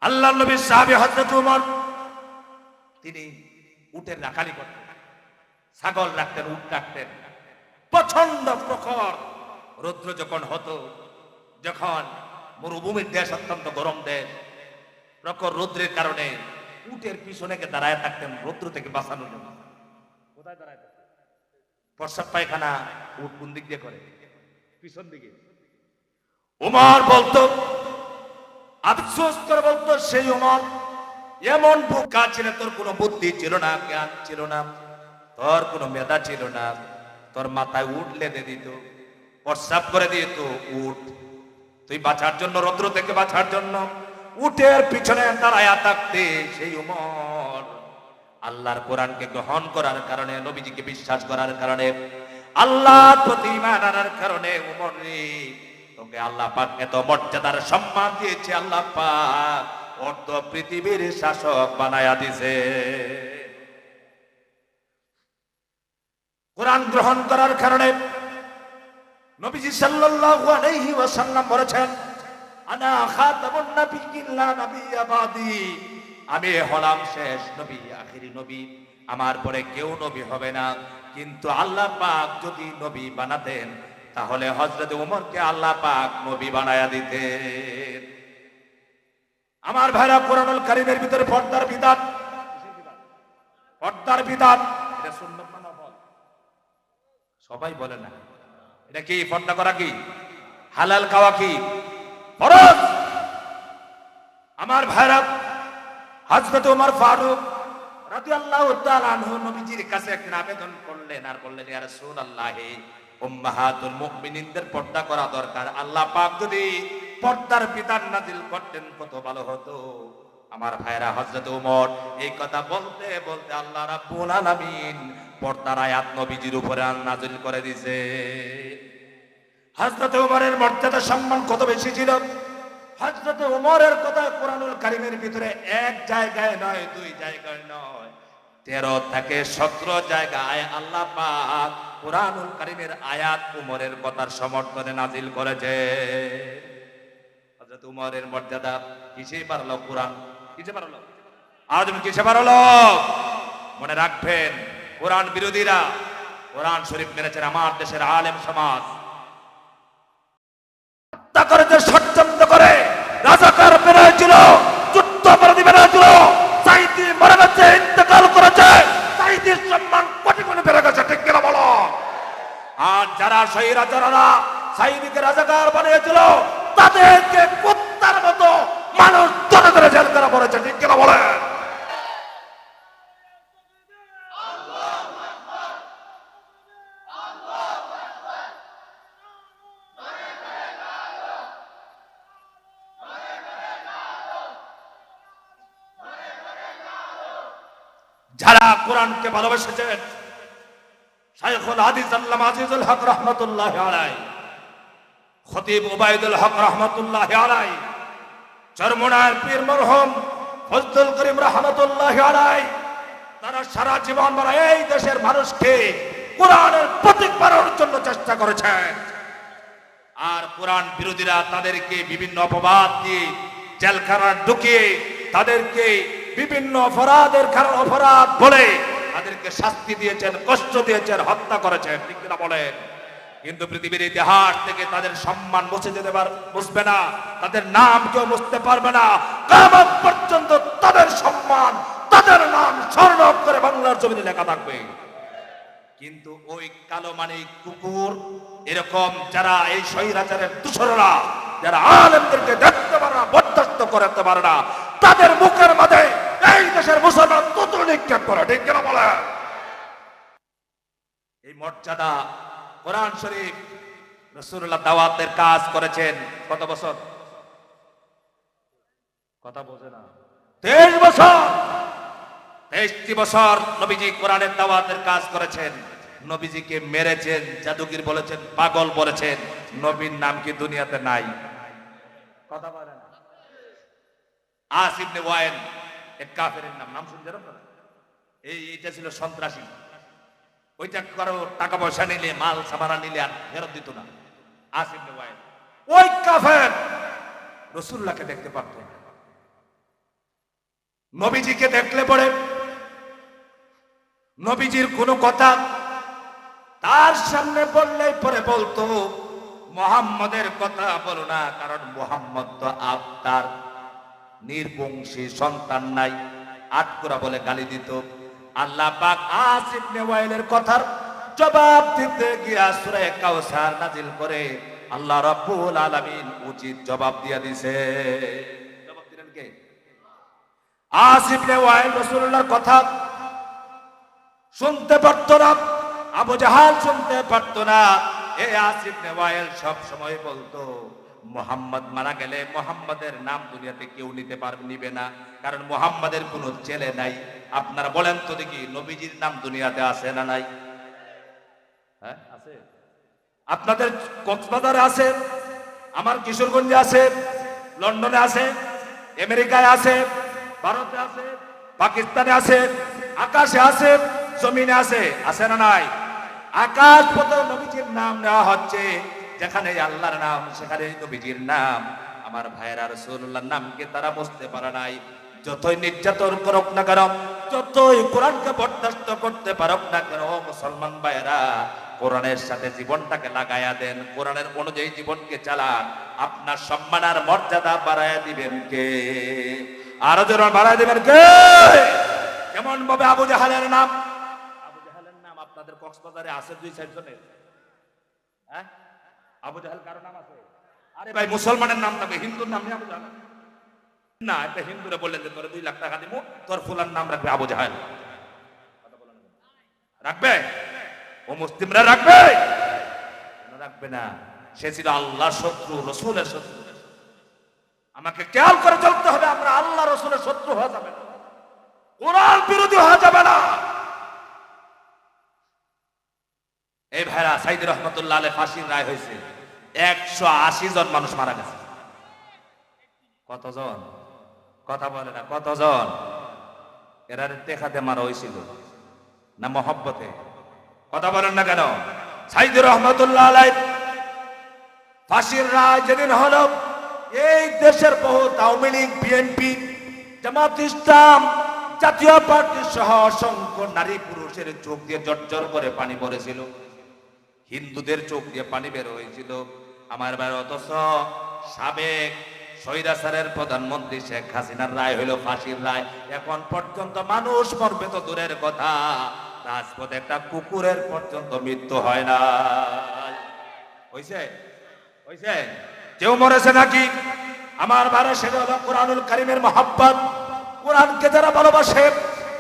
Speaker 1: আল্লাহর নবীর সাহাবী হযরত উমর, তিনি উটের রাখালি করতেন, ছাগল রাখতেন, উট রাখতেন। প্রচন্ড প্রখর রৌদ্র যখন হতো, যখন মরুভূমির দেশ, অত্যন্ত গরম দেশ, প্রখর রৌদ্রের কারণে উটের পিছনে দাঁড়ায় থাকতেন রৌদ্র থেকে বাঁচানোর জন্য। কোথায় দাঁড়ায় থাকতেন? প্রস্রাব পায়খানা উট কোন দিক দিয়ে করে? পিছন দিকে। উমর বলতো, আফসোস করে বলতো, সেই উমর এমন বোকা ছিল, তোর কোনো বুদ্ধি ছিল না, জ্ঞান ছিল না, তোর কোনো মেধা ছিল না। তোর মাথায় উট লেদে দিত, প্রস্রাব করে দিত উট। তুই বাঁচার জন্য, রৌদ্র থেকে বাঁচার জন্য উটের পিছনে দাঁড়ায়া থাকতে। সেই উমর আল্লাহর কোরআনকে গ্রহণ করার কারণে, নবীজিকে বিশ্বাস করার কারণে, আল্লাহর প্রতি ঈমান আনার কারণে, উমর রে, তোকে আল্লাহ পাক এত মর্যাদার সম্মান দিয়েছে। আল্লাহ পাক অর্ধ পৃথিবীর শাসক বানায়া দিছে। কোরআন গ্রহণ করার কারণে নবীজি সাল্লাল্লাহু আলাইহি ওয়াসাল্লাম বলেছেন, আনা খাতামুন নাবিয়্যিন লা নাবিয়্যা বাদি, আমি হলাম শেষ নবী, আখেরি নবী, আমার পরে কেউ নবী হবে না। কিন্তু আল্লাহ পাক যদি নবী বানাতেন তাহলে হযরত ওমরকে আল্লাহ পাক নবী বানায়া দিতেন। আমার ভাইরা, কোরআনুল কারীমের ভিতরে পর্দার বিধান, পর্দার বিধান, এটা সুন্নাত না নফল? সবাই বলে না। এটা কি পর্দা করা? কি হালাল খাওয়া? কি ফরজ? আমার ভাইরা, হযরত ওমর ফারুক রাদিয়াল্লাহু তাআলা আনহু নবীজির কাছে একদিন আবেদন করলেন, আর বললেন, ইয়া রাসূলুল্লাহ, উম্মাহাতুল মুমিনিনদের পর্দা করা দরকার। আল্লাহ পাক যদি পর্দার বিধান নাজিল করতেন কত ভালো হতো। আমার ভাইরা, হযরত ওমর এই কথা বলতে বলতে আল্লাহ রাব্বুল আলামিন পর্দার আয়াত নবীজির উপরে নাজিল করে দিয়েছে। হযরত ওমরের মর্যাদা সম্মান কত বেশি ছিল। হযরত ওমরের কথা কোরআনুল কারীমের ভিতরে এক জায়গায় নয়, দুই জায়গায় নয়, 13 থেকে 17 জায়গায় আল্লাহ পাক কোরআনুল কারীমের আয়াত ওমরের কথার সমর্থনে নাজিল করেছে। হযরত ওমরের মর্যাদা কিসে বাড়লো? কোরআন কিসে বাড়লো? আজ কিসে বাড়লো? মনে রাখবেন, কোরআন বিরোধীরা কোরআন শরীফ মেনেছেন আমার দেশের আলেম সমাজ। হত্যা করেছে, ষড়যন্ত্র করে রাজাকার বেরোয়েছিল, যুদ্ধাপরাধী বেরোয়েছিল, সাইদি মারা গেছে, ইন্তেকাল করেছে, সাইদির সম্মান কোটি কোটি বেড়ে গেছে, ঠিক কিনা বলো? আর যারা স্বৈরাচাররা সাইদিকে রাজাকার বানিয়েছিল তাদেরকে কুত্তার মতো মানুষ ধরে ধরে জেল করা পড়েছে, ঠিক কিনা বলেন? যারা কোরআনকে ভালোবেসেছেন, শাইখুল হাদিস আল্লামা আজিজুল হক রাহমাতুল্লাহি আলাইহি, খতিব উবাইদুল হক রাহমাতুল্লাহি আলাইহি, চরমোনার পীর মরহুম ফজলুল করিম রাহমাতুল্লাহি আলাইহি, তারা সারা জীবন ভরা এই দেশের মানুষকে কোরআনের প্রতীক বানানোর জন্য চেষ্টা করেছেন। আর কোরআন বিরোধীরা তাদেরকে বিভিন্ন অপবাদ দিয়ে জেলখানায় ঢুকিয়ে তাদেরকে বিভিন্ন অপরাধের কারণ অপরাধ বলে তাদেরকে শাস্তি দিয়েছেন, কষ্ট দিয়েছেন, হত্যা করেছেন, ঠিক কিনা বলেন? কিন্তু পৃথিবীর ইতিহাস থেকে তাদের সম্মান মুছে যেতে মুছবে না, তাদের নাম কেউ মুছতে পারবে না। কিয়ামত পর্যন্ত তাদের সম্মান, তাদের নাম স্মরণ করে বাংলার জমিনে লেখা থাকবে। কিন্তু ওই কালো মানিক কুকুর এরকম যারা এই স্বৈরাচারের দূষররা, যারা আলেমদেরকে দেখতে পারে না, বরদাস্ত করতে পারে না, তাদের মুখের মাঝে এই দেশের মুসলমান তুতু নিক্ষেপ করে, ঠিক কিনা বলে? এই মর্যাদা কোরআন শরীফ রাসূলুল্লাহ দাওয়াতের কাজ করেছেন কত বছর? কথা বোঝে না, 23 বছর। 23টি বছর নবীজি কোরআনের দাওয়াতের কাজ করেছেন। নবীজিকে মেরেছেন, জাদুগির বলেছেন, পাগল বলেছেন। নবীর নাম কি দুনিয়াতে নাই? কথা বলে না। আস ইবনে ওয়াইল এক কাফেরের নাম শুনছেন আপনারা? এইটা ছিল সন্ত্রাসী। ওইটা কারো টাকা পয়সা নিলে, মাল সামানা নিলে আর ফেরত দিত না। আস ইবনে ওয়াইল ওই কাফের রাসূলুল্লাহকে দেখতে পারত না। নবীজিকে দেখলে পরে নবীজির কোনো কথা তার সামনে বললেই পরে বলতো, মুহাম্মদের কথা বলো না, কারণ মুহাম্মদ তো আপনার নির্বংশী সন্তান নাই। আটকুরা বলে গালি দিত। আল্লাহ পাক আস ইবনে ওয়াইলের কথার জবাব দিতে গিয়া সূরা কাউসার নাজিল করে আল্লাহ রাব্বুল আলামিন উচিত জবাব দিয়া দিয়েছে। জবাব দিলেন কে? আস ইবনে ওয়াইল রাসূলুল্লাহর কথা শুনতে পারত না, আবু জাহাল শুনতে পারত না। এই আস ইবনে ওয়াইল সব সময় বলতো, মুহাম্মদ মারা গেলে মুহাম্মাদের নাম দুনিয়াতে কেউ নিবে না, কারণ মুহাম্মাদের কোনো ছেলে নাই। আপনারা বলেন তো দেখি, নবীজির নাম দুনিয়াতে আছে না নাই? হ্যাঁ আছে। আপনাদের কক্সবাজারে আছে, আমার কিশোরগঞ্জে আছে, লন্ডনে আছে, আমেরিকায় আছে, ভারতে আছে, পাকিস্তানে আছে, আকাশে আছে, জমিনে আছে, আছে না নাই? আকাশ পথে নবীজির নাম নেওয়া হচ্ছে, যেখানে আল্লাহর নাম সেখানে নবীজির নাম। আমার ভাইয়েরা, রাসূলুল্লাহর নামকে তারা বুঝতে পারে নাই। যতই নির্যাতন করুক না কেন, যতই কোরআনকে বরদাস্ত করতে পারুক না কেন, মুসলমান ভাইয়েরা কোরআনের সাথে জীবনটাকে লাগায়া দেন, কোরআনের অনুযায়ী জীবনকে চালান। আপনার সম্মান আর মর্যাদা বাড়ায়া দিবেন কে? আরো জোরে বাড়ায়া দিবেন কে? যেমন ভাবে আবু জাহালের নাম, আবু জাহালের নাম আপনাদের কক্সবাজারে আছে 2-4 জনের। হ্যাঁ, আবু জাহাল কারো নাম আছে? আরে ভাই, মুসলমানের নাম থাকবে, হিন্দুর নাম নেই আবু জাহাল না। একটা হিন্দুরে বললেন যে তোর 2 লাখ টাকা দিব, তোর ফুলার নাম রাখবে আবু জাহাল। রাখবে? ও মুসলিমরা রাখবে? রাখবে না। সে ছিল আল্লাহর শত্রু, রাসূলের শত্রু। আমাকে খেয়াল করে চলতে হবে, আমরা আল্লাহ রসুলের শত্রু হয়ে যাবে না, কোরআন বিরোধী হয়ে যাবে না। এই ভাইরা সাইদি রহমতুল্লাহ আলাইহি ফাঁসির রায় হয়েছে, 180 জন মানুষ মারা গেছে। কতজন? কথা বলে না, কতজন? এরা দেখাতে মারা হয়েছিল না মহব্বতে? কথা বলেন না কেন? সাইদি রহমতুল্লাহ আলাইহি ফাঁসির রায় যেদিন হলো, এই দেশের বহু আওয়ামী লীগ, বিএনপি, জামাত ইসলাম, জাতীয় পার্টি সহ অসংখ্য নারী পুরুষের চোখ দিয়ে জর্জর করে পানি পড়েছিল, হিন্দুদের চোখ দিয়ে পানি বের হয়েছিল। আমার ভাই, অথচ সাবেক স্বৈরাচারের প্রধানমন্ত্রী শেখ হাসিনার রায় হইল ফাঁসির রায়। এখন পর্যন্ত মানুষ মরবে তো দূরের কথা, রাজপথে একটা কুকুরের পর্যন্ত মৃত্যু হয় না। হইছে? হইছে? কেউ মরেছে নাকি? আমার ভাই, সেটা হলো কোরআনুল কারীমের মহব্বত। কোরআনকে যারা ভালোবাসে,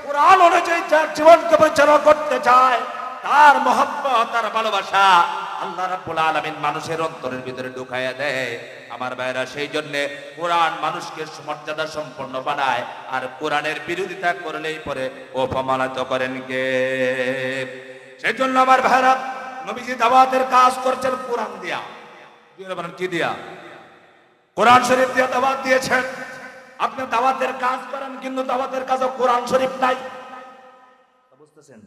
Speaker 1: কোরআন অনুযায়ী যার জীবনকে পরিচালনা করতে চায়, তার মহব্বত, তার ভালোবাসা আল্লাহ রাব্বুল আলামিন মানুষের অন্তরের ভিতরে ঢুকাইয়া দেয়। আমার ভাইরা, সেই জন্য কোরআন মানুষকে মর্যাদা সম্পন্ন বানায়, আর কোরআনের বিরোধিতা করলেই পরে অপমানিত করেন কে? সেই জন্য আমার ভাইরা, নবীজি দাওয়াতের কাজ করছেন কোরআন দিয়া। কি দিয়া? কোরআন শরীফ দিয়া দাওয়াত দিয়েছেন। আপনি দাওয়াতের কাজ করেন, কিন্তু দাওয়াতের কাজে কোরআন শরীফ নাই, বুঝতেছেন?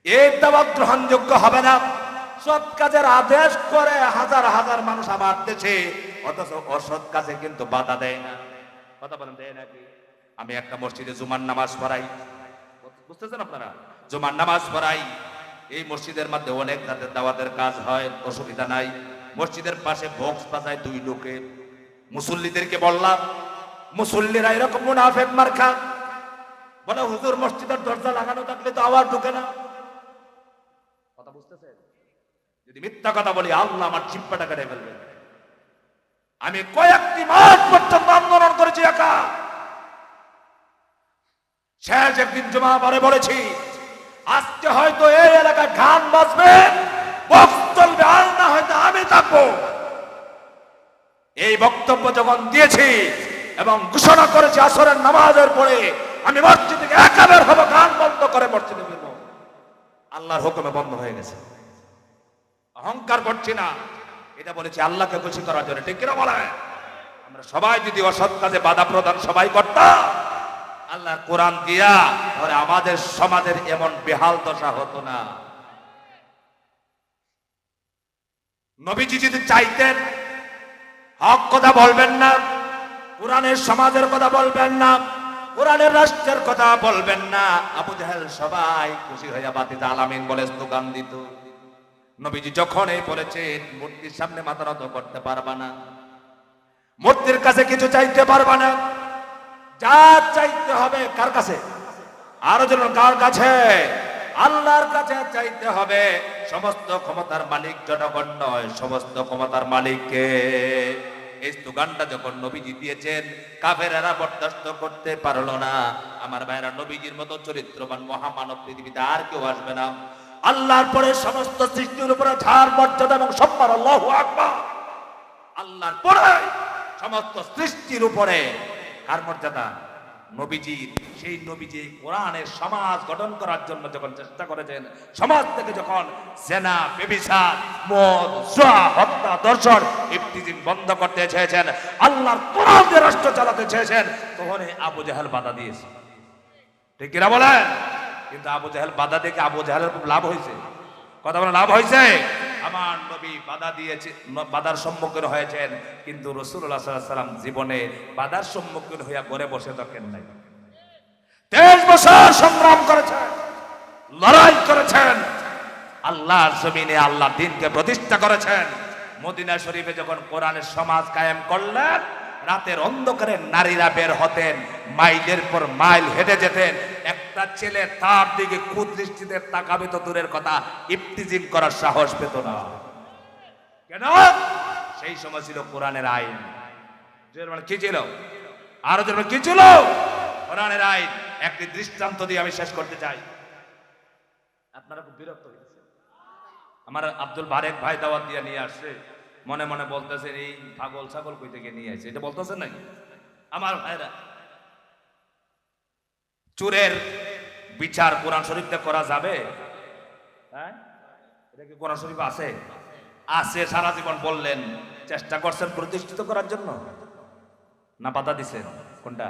Speaker 1: এই দাওয়াত গ্রহণযোগ্য হবে না। সৎ কাজের আদেশ করে হাজার হাজার মানুষ আমার দেশে, অথচ অসৎ কাজে কিন্তু বাধা দেয় না। কথা বলেন, দেয় নাকি? আমি একটা মসজিদে জুমার নামাজ পড়াই, বুঝতেছেন আপনারা? জুমার নামাজ পড়াই, এই মসজিদের মধ্যে অনেক তাদের দাওয়াতের কাজ হয়, অসুবিধা নাই। মসজিদের পাশে বক্স বাজায় 2 লোকে। মুসল্লিদেরকে বললাম, মুসল্লিরা এরকম মুনাফিক মার্কা, বলে হুজুর মসজিদের দরজা লাগানো থাকলে তো আওয়াজ ঢুকে না। কথা বুঝতেছেন? যদি মিথ্যা কথা বলি, আল্লাহ আমার জিহ্বাটা কেটে ফেলবে। আমি কয়েকটি মাস পর্যন্ত আন্দোলন করেছি একা। শেষ একদিন জুমাবারে বলেছি, আজকে হয়তো এই এলাকায় গান বাজবে, বক্স চলবে, আর না হয়তো আমি থাকবো। এই বক্তব্য যখন দিয়েছি এবং ঘোষণা করেছি, আসরের নামাজের পরে আমি মসজিদ থেকে একা বের হবো, গান বন্ধ করে মসজিদে বের হবো। আল্লাহর হুকুমে বন্ধ হয়ে গেছে। অহংকার করছি না, এটা বলেছি আল্লাহকে খুশি করার জন্য। ঠিক কিনা বলে? আমরা সবাই যদি অসৎ কাজে বাধা প্রদান সবাই করতাম, আল্লাহর কোরআন দিয়া, তাহলে আমাদের সমাজের এমন বেহাল দশা হতো না। নবীজি যদি চাইতেন হক কথা বলবেন না, কোরআনের সমাজের কথা বলবেন না, কোরআনের রাষ্ট্রের কথা বলবেন না, আবু জাহেল সবাই খুশি হইয়া বাতিতে আলামিন বলে স্লোগান দিত। নবীজি যখন এই বলেছেন মূর্তির সামনে মাথা নত করতে পারবা না, মূর্তির কাছে কিছু চাইতে পারবা না, যা চাইতে হবে কার কাছে? আরো জন, কার কাছে? আল্লাহর কাছে চাইতে হবে। সমস্ত ক্ষমতার মালিক জনগণ নয়, সমস্ত ক্ষমতার মালিককে। এই স্লোগানটা যখন নবীজি দিয়েছেন, কাফেরেরা বরদাস্ত করতে পারলো না। আমার ভাইরা, নবীজির মতো চরিত্রবান মহামানব পৃথিবীতে আর কেউ আসবে না। আল্লাহর পরে সমস্ত সৃষ্টির উপরে যার মর্যাদা এবং সম্মান, আল্লাহু আকবার। আল্লাহর পরে সমস্ত সৃষ্টির উপরে কার মর্যাদা? নবীজির। সেই নবীজি কোরআনের সমাজ গঠন করার জন্য যখন চেষ্টা করেছেন, সমাজ থেকে যখন জেনা, ব্যভিচার, মদ, জুয়া, হত্যা, দর্শন, ইফতিজিং বন্ধ করতে চেয়েছেন, আল্লাহর কোরআন দিয়ে রাষ্ট্র চালাতে চেয়েছেন, তখন আবু জাহেল বাধা দিয়েছে। ঠিক কিনা বলেন? কিন্তু আবু জাহেল বাধা দেখে আবু জাহেলের খুব লাভ হয়েছে। কথা বলে লাভ হয়েছে? আমার নবী বাধা দিয়েছে, বাধার সম্মুখীন হয়েছেন, কিন্তু রাসূলুল্লাহ সাল্লাল্লাহু আলাইহি ওয়াসাল্লাম জীবনে বাধার সম্মুখীন হইয়া ঘরে বসে থাকেন নাই। 23 বছর সংগ্রাম করেছেন, লড়াই করেছেন, আল্লাহর জমিনে আল্লাহর দ্বীনকে প্রতিষ্ঠা করেছেন। মদিনা শরীফে যখন কোরআনের সমাজ কায়েম করলেন, রাতের অন্ধকারে নারীরা বের হতেন, মাইলের পর মাইল হেঁটে যেতেন। একটা ছেলে তার দিকে কুদৃষ্টিতে তাকাবে তো দূরের কথা, ইফতিজিং করার সাহস পেত না। কেন? সেই সময় ছিল কোরআনের আইন। কি ছিল? আরো কি ছিল? কোরআনের আইন। একটি দৃষ্টান্ত দিয়ে আমি শেষ করতে চাই। আপনারা খুব বিরক্ত হয়েছে। আমার আব্দুল বারেক ভাই দাওয়াত দিয়ে নিয়ে আসছে, মনে মনে বলতেছেন এই পাগল ছাগল কই থেকে নিয়ে আসছে, এটা বলতেছেন নাকি আমার ভাইরা? চোরের বিচার কোরআন শরীফে করা যাবে? হ্যাঁ, এটা কি কোরআন শরীফ আছে? আছে। সারা জীবন বললেন, চেষ্টা করছেন প্রতিষ্ঠিত করার জন্য, না বাধা দিছেন? কোনটা?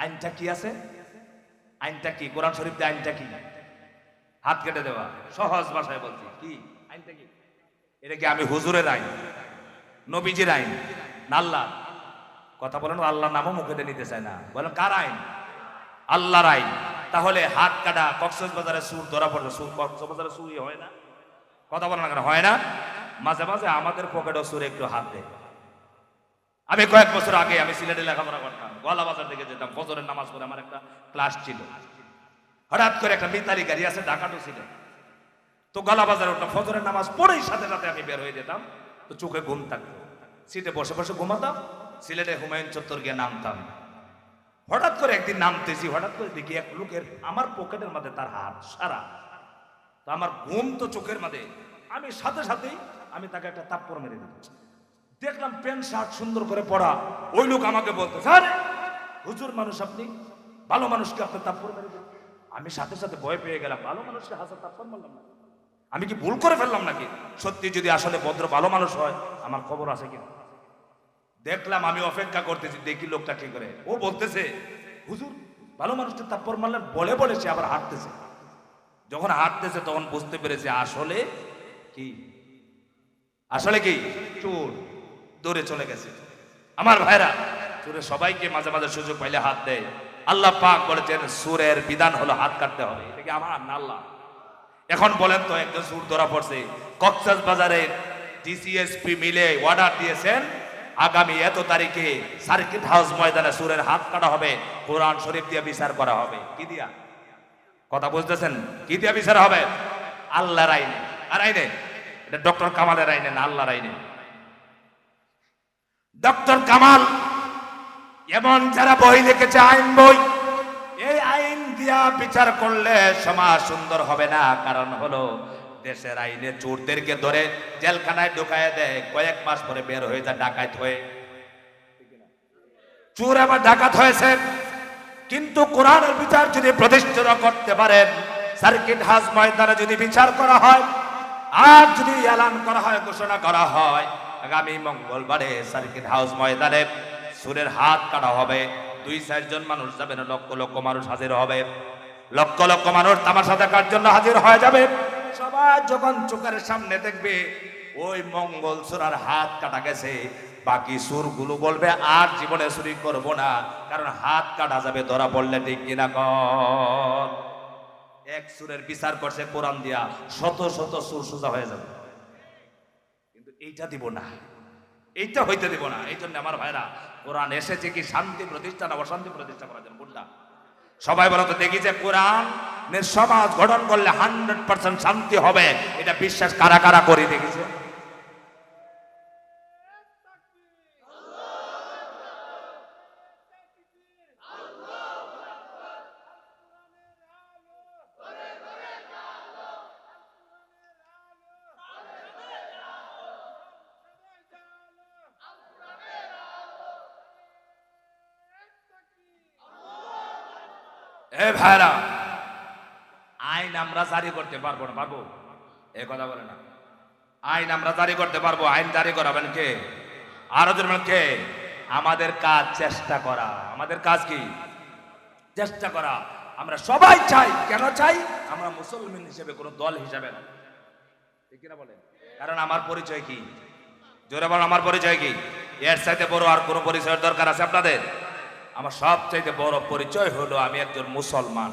Speaker 1: আইনটা কি আছে? আইনটা কি? কোরআন শরীফ আইনটা কি? হাত কেটে দেওয়া। সহজ ভাষায় বলছি, কি আইনটা কি? এটা কি আমি হুজুরের আইন, নবীজির আইন, না আল্লাহ? কথা বলেন, আল্লাহর নামও মুখে নিতে চায় না। বলেন কার আইন? আল্লাহর আইন। তাহলে হাত কাটা, কক্সবাজারে সুর ধরা পড়ে, সুর কক্সবাজারে চুরি হয় না? কথা বলেন না কেন? হয় না? মাঝে মাঝে আমাদের পকেটও সুরে একটু হাত দেয়। আমি কয়েক বছর আগে আমি সিলেটে লেখাপড়া করতাম, গলা বাজার দিকে যেতাম, ফজরের নামাজ পড়ে আমার একটা ক্লাস ছিল। হঠাৎ করে একটা মিতালি গাড়ি আছে, ঢাকাটো ছিল, তো গলা বাজারে উঠলাম, ফজরের নামাজ পড়েই সাথে সাথে আমি বের হয়ে যেতাম। তো চোখে ঘুম থাকতো, সিটে বসে বসে ঘুমাতাম, সিলেটে হুমায়ুন চত্বর গিয়ে নামতাম। হঠাৎ করে একদিন নামতেছি, হঠাৎ করে দেখি এক লোকের আমার পকেটের মধ্যে তার হাত সারা। তো আমার ঘুম তো চোখের মধ্যে, আমি সাথে সাথেই আমি তাকে একটা থাপ্পড় মেরে দিচ্ছি। দেখলাম প্যান্ট শার্ট সুন্দর করে পরা, ওই লোক আমাকে বলতো, স্যার হুজুর মানুষ আপনি, ভালো মানুষকে আপনি থাপ্পড় মেরে দিন। আমি সাথে সাথে ভয় পেয়ে গেলাম, ভালো মানুষকে হাসা থাপ্পড় মারলাম না, আমি কি ভুল করে ফেললাম নাকি? সত্যি যদি আসলে ভদ্র ভালো মানুষ হয়, আমার খবর আছে কিনা দেখলাম। আমি অপেক্ষা করতেছি, দেখি লোকটা কি করে। ও বলতেছে, হুজুর ভালো মানুষটা থাপ্পড় মারলেন, বলে বলে সে আবার হাঁটতেছে। যখন হাঁটতেছে তখন বুঝতে পেরেছে আসলে কি, আসলে কি চোর। দৌড়ে চলে গেছে। আমার ভাইরা, চোরে সবাইকে মাঝে মাঝে সুযোগ পাইলে হাত দেয়। আল্লাহ পাক বলেছেন সুরের বিধান হলো হাত কাটতে হবে। এটা কি আমার না আল্লাহ? এখন বলেন তো, একজন সুর ধরা পড়ছে, কক্সবাজারের ডিসিএসপি মিলে অর্ডার দিয়েছেন আগামী এত তারিখে সার্কিট হাউস ময়দানে সুরের হাত কাটা হবে, কোরআন শরীফ দিয়ে বিচার করা হবে। কি দিয়া? কথা বুঝতেছেন? কি দিয়া বিচার হবে? আল্লাহর আইনে। আর আইনে এটা ডক্টর কামালের আইনে না, আল্লাহর আইনে। ডক্টর কামাল এমন যারা বই লিখেছে, আইন বই, এই আইন দিয়া বিচার করলে সমাজ সুন্দর হবে না। কারণ হলো দেশের আইনে চোরদেরকে ধরে জেলখানায় ঢুকায় দেয়, কয়েক মাস পরে বের হয়ে যায় ডাকাত হয়ে। চোর আবার ডাকাত হয়েছে, কিন্তু কোরআনের বিচার যদি প্রতিষ্ঠিত করতে পারেন, সার্কিট হাউস ময়দানে যদি বিচার করা হয়, আর যদি এলান করা হয়, ঘোষণা করা হয় আগামী মঙ্গলবারে সার্কিট হাউস ময়দানে সুরের হাত কাটা হবে, 2-4 জন মানুষ যাবেন, লক্ষ লক্ষ মানুষ হাজির হবে, লক্ষ লক্ষ মানুষ তামাশা দেখার জন্য হাজির হয়ে যাবে। সবাই যখন চোখের সামনে দেখবে ওই মঙ্গল সুরার হাত কাটা গেছে, বাকি সুরগুলো বলবে আর জীবনে চুরি করবো না, কারণ হাত কাটা যাবে ধরা পড়লে। ঠিক কিনা কর? এক সুরের বিচার করছে কোরআন দিয়া, শত শত সুর সোজা হয়ে যাবে। কিন্তু এইটা দিব না, এইটা হইতে দিব না। এই জন্য আমার ভাইরা, কোরআন এসেছে কি শান্তি প্রতিষ্ঠা না অশান্তি প্রতিষ্ঠা করার জন্য? কোনটা? সবাই বলো তো দেখি যে কোরআনের সমাজ গঠন করলে 100% শান্তি হবে, এটা বিশ্বাস কারা কারা করে দেখেছে? এ ভাইরা, আইন আমরা জারি করতে পারবো না? পারবো? এ কথা বলে না। আইন আমরা জারি করতে পারবো, আইন জারি করাবেন কে? আরো ধরবেন কে? আমাদের কাজ চেষ্টা করা। আমাদের কাজ কি? চেষ্টা করা। আমরা সবাই চাই। কেন চাই? আমরা মুসলমান হিসেবে, কোন দল হিসেবে না। ঠিক কিনা বলেন? কারণ আমার পরিচয় কি? জোরে বলেন, আমার পরিচয় কি? এর চাইতে বড় আর কোন পরিচয়ের দরকার আছে আপনাদের? আমার সবচাইতে বড় পরিচয় হলো আমি একজন মুসলমান।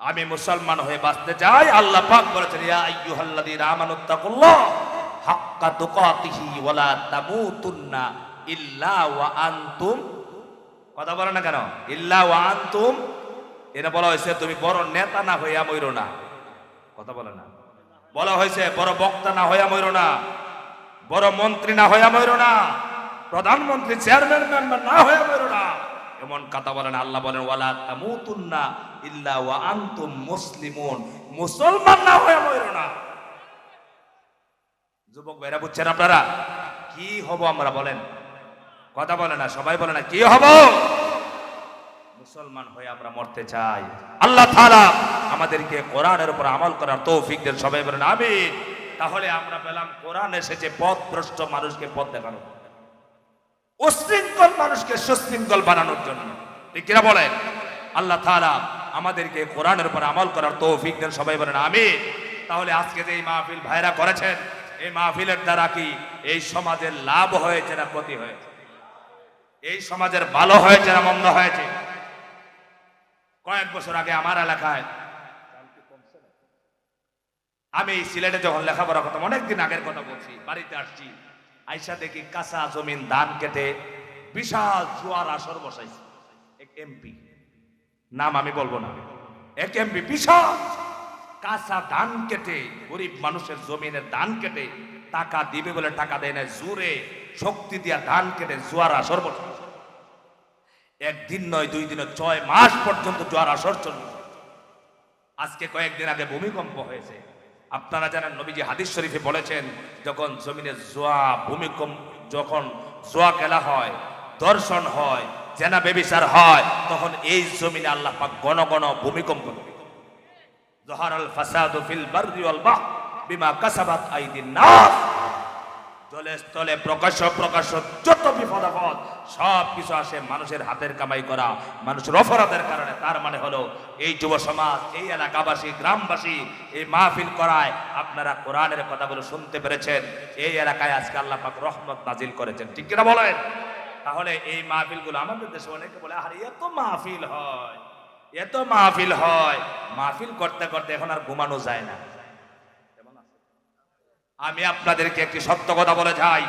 Speaker 1: আমি মুসলমান হয়ে বাঁচতে চাই। আল্লাহ পাক বলেছেন, ইয়া আইয়ুহাল্লাযীনা আমানুত্তাকুল্লাহ হাক্কা তুকাতিহি ওয়া লা তামুতুন্না ইল্লা ওয়া আনতুম। কথা বলে না কেন? ইল্লা ওয়া আনতুম। এটা বলা হয়েছে তুমি বড় নেতা না হইয়া মইরো না। কথা বলে না। বলা হয়েছে বড় বক্তা না হইয়া মইরো না, বড় মন্ত্রী না হইয়া মইরো না, প্রধানমন্ত্রী চেয়ারম্যান মেম্বার না হয়ে বেরো না, এমন কথা বলেন। আল্লাহ বলেন, ওয়ালা তামুতুন্না ইল্লা ওয়া আনতুম মুসলিমুন, মুসলমান না হয়ে বেরো না। যুবক ভাইরা বুঝছেন আপনারা কি হব আমরা বলেন, কথা বলে না, সবাই বলে না কি হব? মুসলমান হয়ে আমরা মরতে চাই। আল্লাহ তাআলা আমাদেরকে কোরআনের উপর আমল করার তৌফিক দেন, সবাই বলেন আমিন। তাহলে আমরা পেলাম কোরআন এসেছে পথভ্রষ্ট মানুষকে পথ দেখানোর, উশৃঙ্খল মানুষকে সুশৃঙ্খল বানানোর জন্য, ঠিক কিনা বলেন? আল্লাহ তাআলা আমাদেরকে কোরআনের উপর আমল করার তৌফিক দেন, সবাই বলেন আমিন। তাহলে আজকে যে এই মাহফিল ভাইরা করেছেন, এই মাহফিলের দ্বারা কি এই সমাজের লাভ হয়েছে না ক্ষতি হয়েছে? এই সমাজের ভালো হয়েছে না মন্দ হয়েছে? কয়েক বছর আগে আমার এলাকায়, আমি সিলেটে যখন লেখাপড়া করতাম, অনেকদিন আগের কথা বলছি, বাড়িতে আসছি, আইসা দেখি কাঁচা জমিন ধান কেটে বিশাল জুয়ার আসর বসাইছে এক এমপি, নাম আমি বলবো না, এক এমপি বিশাল কাঁচা ধান কেটে, গরিব মানুষের জমিনের ধান কেটে টাকা দিবে বলে টাকা দেয় না, জোরে শক্তি দিয়া ধান কেটে জুয়ার আসর বসাইছে। একদিন নয়, 2 দিন, 6 মাস পর্যন্ত জুয়ার আসর চলল। আজকে কয়েকদিন আগে ভূমিকম্প হয়েছে। আপনারা জানেন নবীজি হাদিস শরীফে বলেছেন, যখন জমিনে জুয়া ভূমিকম্প, যখন জুয়া খেলা হয়, দর্শন হয়, জেনা ব্যভিচার হয়, তখন এই জমিনে আল্লাহ পাক ঘন ঘন ভূমিকম্প করে। যহারাল ফাসাদু ফিল বাররি ওয়াল বাহর বিমা কাসাবাত আইদিন নাস। জলে স্থলে প্রকাশ্য প্রকাশ্য যত বিপদ আপদ সব কিছু আসে মানুষের হাতের কামাই করা, মানুষের অপরাধের কারণে। তার মানে হলো এই যুব সমাজ, এই এলাকাবাসী, গ্রামবাসী এই মাহফিল করায় আপনারা কোরআনের কথাগুলো শুনতে পেরেছেন। এই এলাকায় আজকে আল্লাহ পাক রহমত নাজিল করেছেন, ঠিক কিনা বলেন? তাহলে এই মাহফিলগুলো আমাদের দেশে অনেকে বলে, আরে এত মাহফিল হয়, এত মাহফিল হয়, মাহফিল করতে করতে এখন আর ঘুমানো যায় না। আমি আপনাদেরকে একটি সত্য কথা বলে যাই,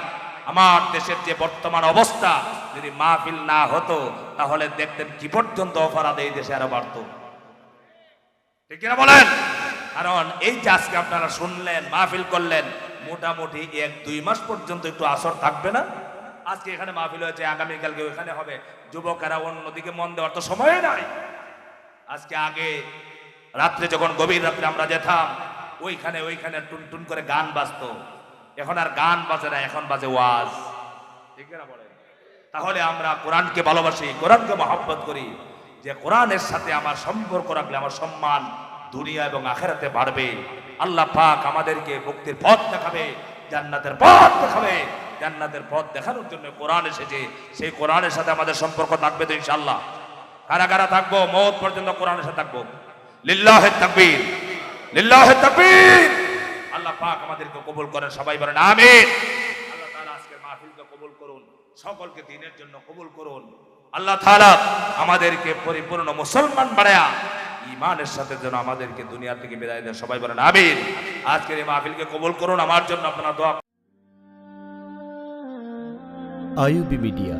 Speaker 1: আমার দেশের যে বর্তমান অবস্থা, যদি মাহফিল না হতো তাহলে দেখতেন কি পর্যন্ত অপরাধ এই দেশে আরো বাড়ত, ঠিক কিনা বলেন? কারণ এই যে আজকে আপনারা শুনলেন, মাহফিল করলেন, মোটামুটি 1-2 মাস পর্যন্ত একটু আসর থাকবে না? আজকে এখানে মাহফিল হয়েছে, আগামীকালকে ওইখানে হবে, যুবকেরা অন্যদিকে মন দেওয়ার তো সময় নাই। আজকে আগে রাত্রে যখন গভীর রাত্রে আমরা যেতাম, ওইখানে টুনটুন করে গান বাজতো, এখন আর গান বাজে না, এখন বাজে ওয়াজ, ঠিক না বলে? তাহলে আমরা কোরআনকে ভালোবাসি, কোরআনকে মহব্বত করি, যে কোরআনের সাথে আমার সম্পর্ক রাখলে আমার সম্মান দুনিয়া এবং আখিরাতে বাড়বে। আল্লাহ পাক আমাদেরকে মুক্তির পথ দেখাবে, জান্নাতের পথ দেখাবে। জান্নাতের পথ দেখানোর জন্য কোরআন এসেছে, সেই কোরআনের সাথে আমাদের সম্পর্ক থাকবে তো ইনশাআল্লাহ। কারা কারা থাকবো? মওত পর্যন্ত কোরআনের সাথে থাকবো। লিল্লাহিত তাকবীর, লিল্লাহিত তাকবীর। আল্লাহ পাক আমাদেরকে কবুল করেন, সবাই বলেন আমিন। আল্লাহ তাআলা আজকের মাহফিলকে কবুল করুন, সকলকে দ্বীনের জন্য কবুল করুন। আল্লাহ তাআলা আমাদেরকে পরিপূর্ণ মুসলমান বানায়া ঈমানের সাথে যেন আমাদেরকে দুনিয়া থেকে বিদায় দেন, সবাই বলেন আমিন। আজকের এই মাহফিলকে কবুল করুন, আমার জন্য আপনারা দোয়া।
Speaker 2: IUB media